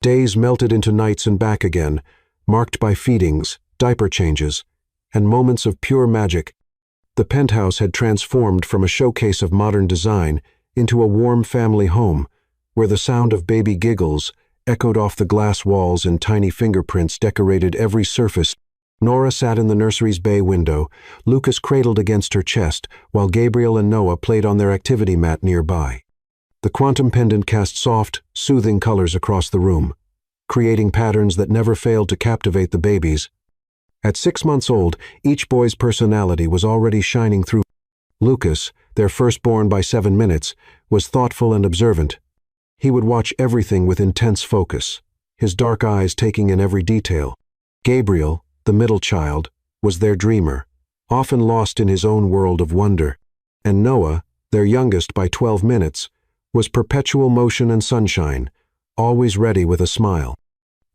days melted into nights and back again, marked by feedings, diaper changes, and moments of pure magic. The penthouse had transformed from a showcase of modern design into a warm family home, where the sound of baby giggles echoed off the glass walls and tiny fingerprints decorated every surface. Nora sat in the nursery's bay window, Lucas cradled against her chest, while Gabriel and Noah played on their activity mat nearby. The quantum pendant cast soft, soothing colors across the room, creating patterns that never failed to captivate the babies. At 6 months old, each boy's personality was already shining through. Lucas, their firstborn by 7 minutes, was thoughtful and observant. He would watch everything with intense focus, his dark eyes taking in every detail. Gabriel, the middle child, was their dreamer, often lost in his own world of wonder. And Noah, their youngest by 12 minutes, was perpetual motion and sunshine, always ready with a smile.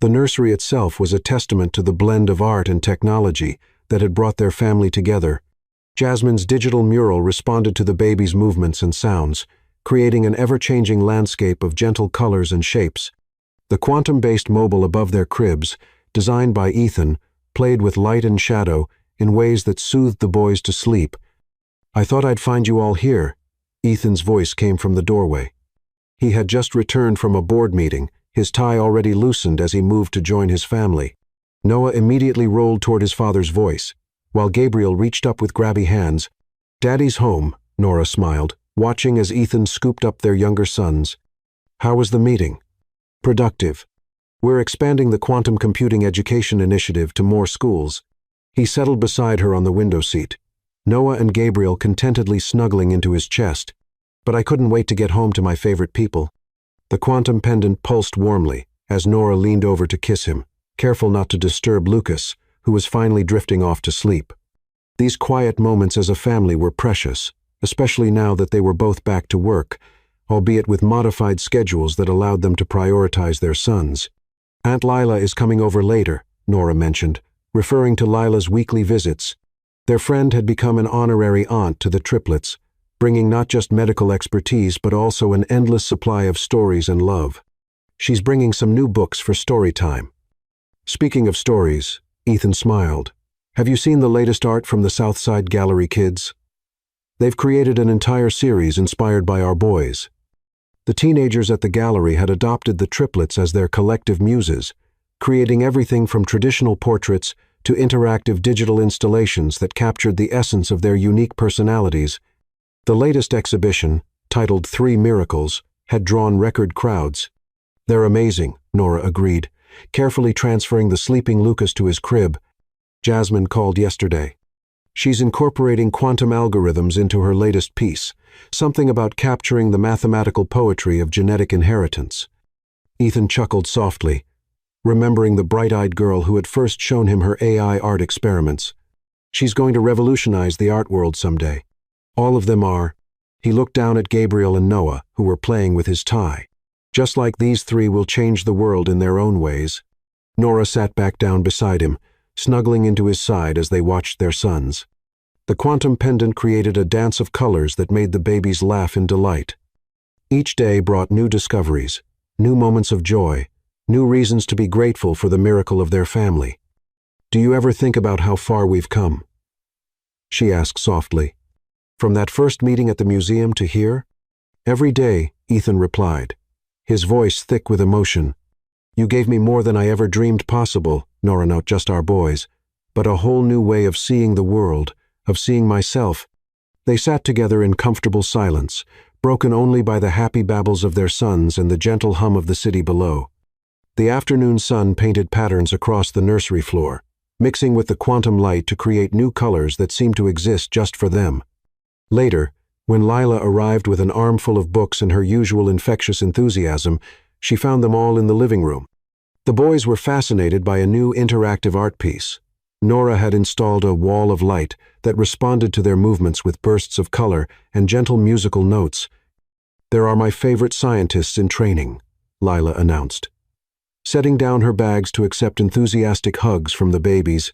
The nursery itself was a testament to the blend of art and technology that had brought their family together. Jasmine's digital mural responded to the baby's movements and sounds, creating an ever-changing landscape of gentle colors and shapes. The quantum-based mobile above their cribs, designed by Ethan, played with light and shadow in ways that soothed the boys to sleep. "I thought I'd find you all here," Ethan's voice came from the doorway. He had just returned from a board meeting, his tie already loosened as he moved to join his family. Noah immediately rolled toward his father's voice, while Gabriel reached up with grabby hands. "Daddy's home," Nora smiled, watching as Ethan scooped up their younger sons. "How was the meeting?" "Productive. We're expanding the quantum computing education initiative to more schools." He settled beside her on the window seat, Noah and Gabriel contentedly snuggling into his chest. "But I couldn't wait to get home to my favorite people." The quantum pendant pulsed warmly as Nora leaned over to kiss him, careful not to disturb Lucas, who was finally drifting off to sleep. These quiet moments as a family were precious, especially now that they were both back to work, albeit with modified schedules that allowed them to prioritize their sons. "Aunt Lila is coming over later," Nora mentioned, referring to Lila's weekly visits. Their friend had become an honorary aunt to the triplets, bringing not just medical expertise but also an endless supply of stories and love. "She's bringing some new books for story time." Speaking of stories, Ethan smiled. "Have you seen the latest art from the Southside Gallery kids? They've created an entire series inspired by our boys." The teenagers at the gallery had adopted the triplets as their collective muses, creating everything from traditional portraits to interactive digital installations that captured the essence of their unique personalities. The latest exhibition, titled 3 Miracles, had drawn record crowds. "They're amazing," Nora agreed, carefully transferring the sleeping Lucas to his crib. "Jasmine called yesterday. She's incorporating quantum algorithms into her latest piece, something about capturing the mathematical poetry of genetic inheritance." Ethan chuckled softly, remembering the bright-eyed girl who had first shown him her AI art experiments. "She's going to revolutionize the art world someday. All of them are." He looked down at Gabriel and Noah, who were playing with his tie. "Just like these 3 will change the world in their own ways." Nora sat back down beside him, snuggling into his side as they watched their sons. The quantum pendant created a dance of colors that made the babies laugh in delight. Each day brought new discoveries, new moments of joy, new reasons to be grateful for the miracle of their family. "Do you ever think about how far we've come?" she asked softly. "From that first meeting at the museum to here?" "Every day," Ethan replied, his voice thick with emotion. "You gave me more than I ever dreamed possible, Nora, not just our boys, but a whole new way of seeing the world, of seeing myself." They sat together in comfortable silence, broken only by the happy babbles of their sons and the gentle hum of the city below. The afternoon sun painted patterns across the nursery floor, mixing with the quantum light to create new colors that seemed to exist just for them. Later, when Lila arrived with an armful of books and her usual infectious enthusiasm, she found them all in the living room. The boys were fascinated by a new interactive art piece. Nora had installed a wall of light that responded to their movements with bursts of color and gentle musical notes. "There are my favorite scientists in training," Lila announced, setting down her bags to accept enthusiastic hugs from the babies.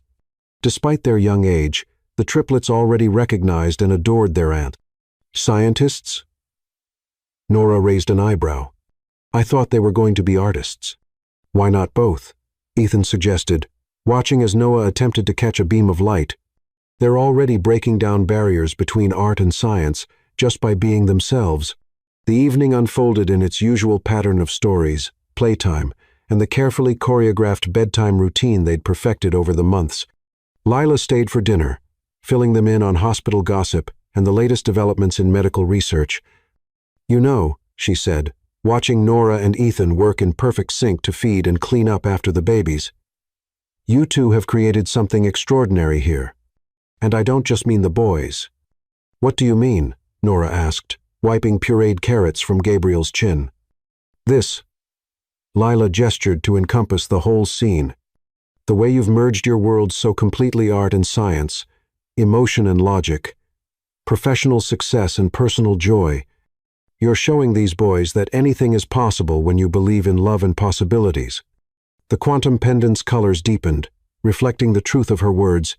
Despite their young age, the triplets already recognized and adored their aunt. "Scientists?" Nora raised an eyebrow. I thought they were going to be artists. Why not both? Ethan suggested, watching as Noah attempted to catch a beam of light. They're already breaking down barriers between art and science just by being themselves. The evening unfolded in its usual pattern of stories, playtime, and the carefully choreographed bedtime routine they'd perfected over the months. Lila stayed for dinner, filling them in on hospital gossip and the latest developments in medical research. You know, she said, watching Nora and Ethan work in perfect sync to feed and clean up after the babies. You two have created something extraordinary here. And I don't just mean the boys. What do you mean? Nora asked, wiping pureed carrots from Gabriel's chin. This. Lila gestured to encompass the whole scene. The way you've merged your worlds so completely, art and science, emotion and logic, professional success and personal joy. You're showing these boys that anything is possible when you believe in love and possibilities. The quantum pendant's colors deepened, reflecting the truth of her words.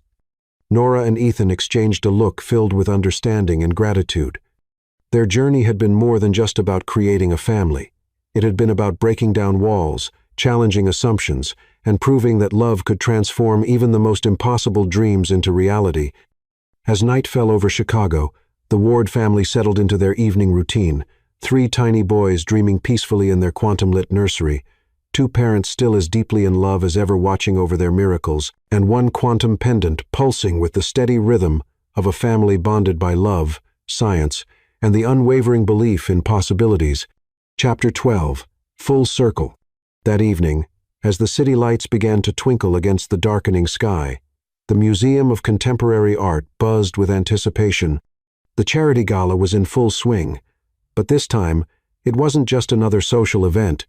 Nora and Ethan exchanged a look filled with understanding and gratitude. Their journey had been more than just about creating a family. It had been about breaking down walls, challenging assumptions, and proving that love could transform even the most impossible dreams into reality. As night fell over Chicago, the Ward family settled into their evening routine, 3 tiny boys dreaming peacefully in their quantum-lit nursery, 2 parents still as deeply in love as ever watching over their miracles, and 1 quantum pendant pulsing with the steady rhythm of a family bonded by love, science, and the unwavering belief in possibilities. Chapter 12. Full Circle. That evening, as the city lights began to twinkle against the darkening sky, the Museum of Contemporary Art buzzed with anticipation. The charity gala was in full swing, but this time, it wasn't just another social event.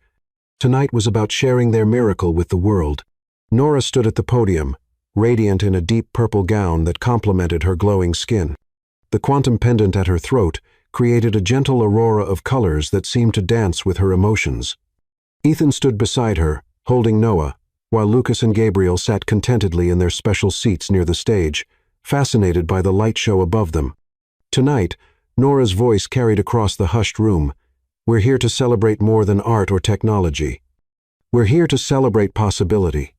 Tonight was about sharing their miracle with the world. Nora stood at the podium, radiant in a deep purple gown that complemented her glowing skin. The quantum pendant at her throat created a gentle aurora of colors that seemed to dance with her emotions. Ethan stood beside her, holding Noah, while Lucas and Gabriel sat contentedly in their special seats near the stage, fascinated by the light show above them. Tonight, Nora's voice carried across the hushed room. We're here to celebrate more than art or technology. We're here to celebrate possibility.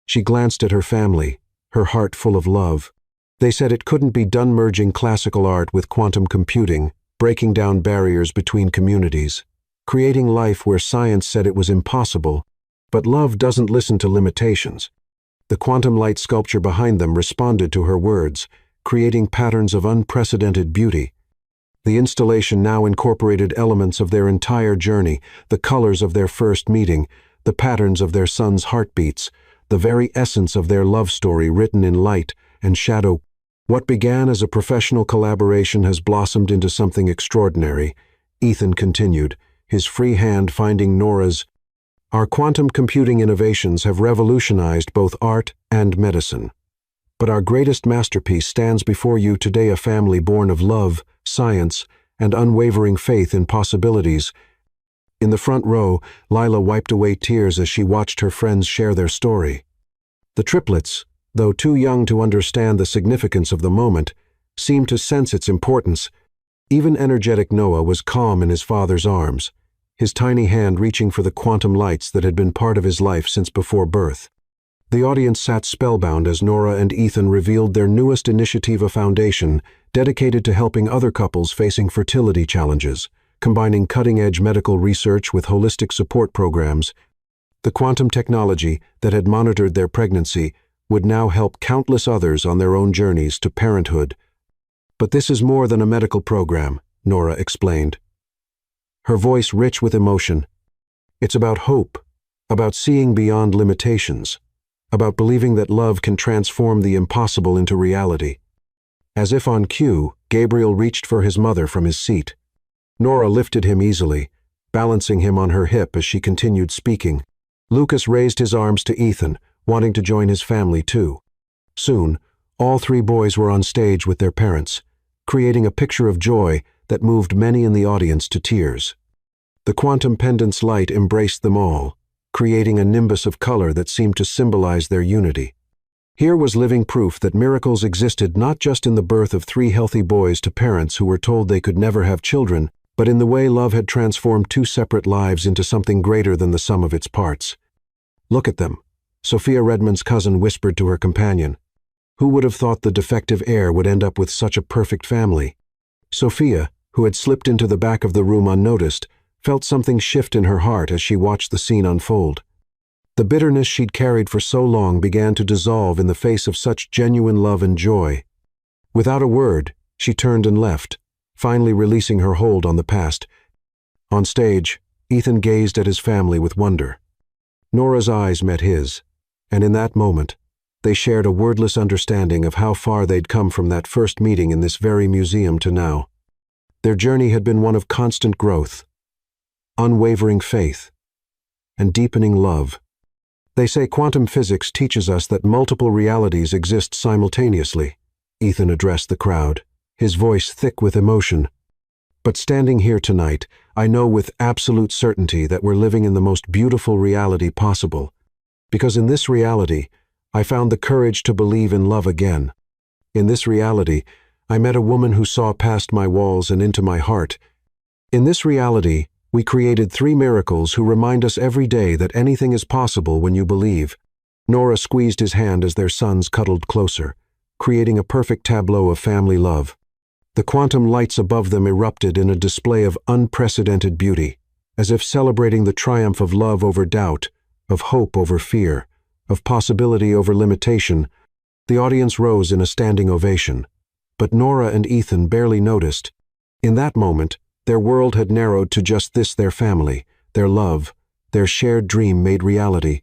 She glanced at her family, her heart full of love. They said it couldn't be done, merging classical art with quantum computing, breaking down barriers between communities, creating life where science said it was impossible. But love doesn't listen to limitations. The quantum light sculpture behind them responded to her words, creating patterns of unprecedented beauty. The installation now incorporated elements of their entire journey, the colors of their first meeting, the patterns of their son's heartbeats, the very essence of their love story written in light and shadow. What began as a professional collaboration has blossomed into something extraordinary, Ethan continued, his free hand finding Nora's. Our quantum computing innovations have revolutionized both art and medicine. But our greatest masterpiece stands before you today, a family born of love, science, and unwavering faith in possibilities. In the front row, Lila wiped away tears as she watched her friends share their story. The triplets, though too young to understand the significance of the moment, seemed to sense its importance. Even energetic Noah was calm in his father's arms, his tiny hand reaching for the quantum lights that had been part of his life since before birth. The audience sat spellbound as Nora and Ethan revealed their newest initiative, a foundation dedicated to helping other couples facing fertility challenges, combining cutting-edge medical research with holistic support programs. The quantum technology that had monitored their pregnancy would now help countless others on their own journeys to parenthood. But this is more than a medical program, Nora explained, her voice rich with emotion. It's about hope, about seeing beyond limitations, about believing that love can transform the impossible into reality. As if on cue, Gabriel reached for his mother from his seat. Nora lifted him easily, balancing him on her hip as she continued speaking. Lucas raised his arms to Ethan, wanting to join his family too. Soon, all 3 boys were on stage with their parents, creating a picture of joy that moved many in the audience to tears. The quantum pendant's light embraced them all, creating a nimbus of color that seemed to symbolize their unity. Here was living proof that miracles existed not just in the birth of 3 healthy boys to parents who were told they could never have children, but in the way love had transformed two separate lives into something greater than the sum of its parts. "Look at them," Sophia Redmond's cousin whispered to her companion. "Who would have thought the defective heir would end up with such a perfect family?" Sophia, who had slipped into the back of the room unnoticed, felt something shift in her heart as she watched the scene unfold. The bitterness she'd carried for so long began to dissolve in the face of such genuine love and joy. Without a word, she turned and left, finally releasing her hold on the past. On stage, Ethan gazed at his family with wonder. Nora's eyes met his, and in that moment, they shared a wordless understanding of how far they'd come from that first meeting in this very museum to now. Their journey had been one of constant growth, unwavering faith, and deepening love. They say quantum physics teaches us that multiple realities exist simultaneously, Ethan addressed the crowd, his voice thick with emotion. But standing here tonight, I know with absolute certainty that we're living in the most beautiful reality possible. Because in this reality, I found the courage to believe in love again. In this reality, I met a woman who saw past my walls and into my heart. In this reality, we created 3 miracles who remind us every day that anything is possible when you believe. Nora squeezed his hand as their sons cuddled closer, creating a perfect tableau of family love. The quantum lights above them erupted in a display of unprecedented beauty, as if celebrating the triumph of love over doubt, of hope over fear, of possibility over limitation. The audience rose in a standing ovation, but Nora and Ethan barely noticed. In that moment, their world had narrowed to just this: their family, their love, their shared dream made reality.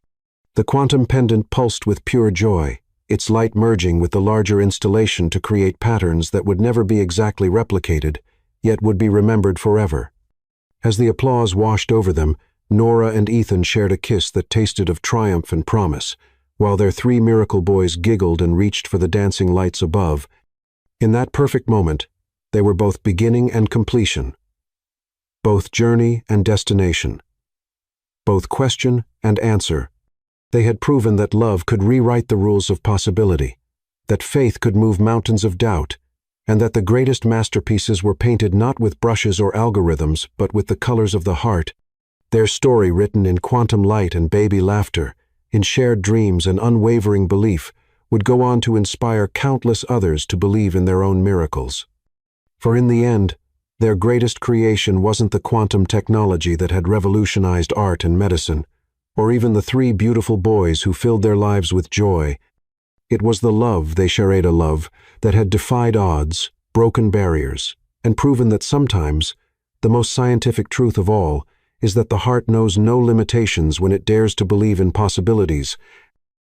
The quantum pendant pulsed with pure joy, its light merging with the larger installation to create patterns that would never be exactly replicated, yet would be remembered forever. As the applause washed over them, Nora and Ethan shared a kiss that tasted of triumph and promise, while their 3 miracle boys giggled and reached for the dancing lights above. In that perfect moment, they were both beginning and completion, both journey and destination, both question and answer. They had proven that love could rewrite the rules of possibility, that faith could move mountains of doubt, and that the greatest masterpieces were painted not with brushes or algorithms, but with the colors of the heart. Their story, written in quantum light and baby laughter, in shared dreams and unwavering belief, would go on to inspire countless others to believe in their own miracles. For in the end, their greatest creation wasn't the quantum technology that had revolutionized art and medicine, or even the 3 beautiful boys who filled their lives with joy. It was the love they shared, a love that had defied odds, broken barriers, and proven that sometimes, the most scientific truth of all, is that the heart knows no limitations when it dares to believe in possibilities,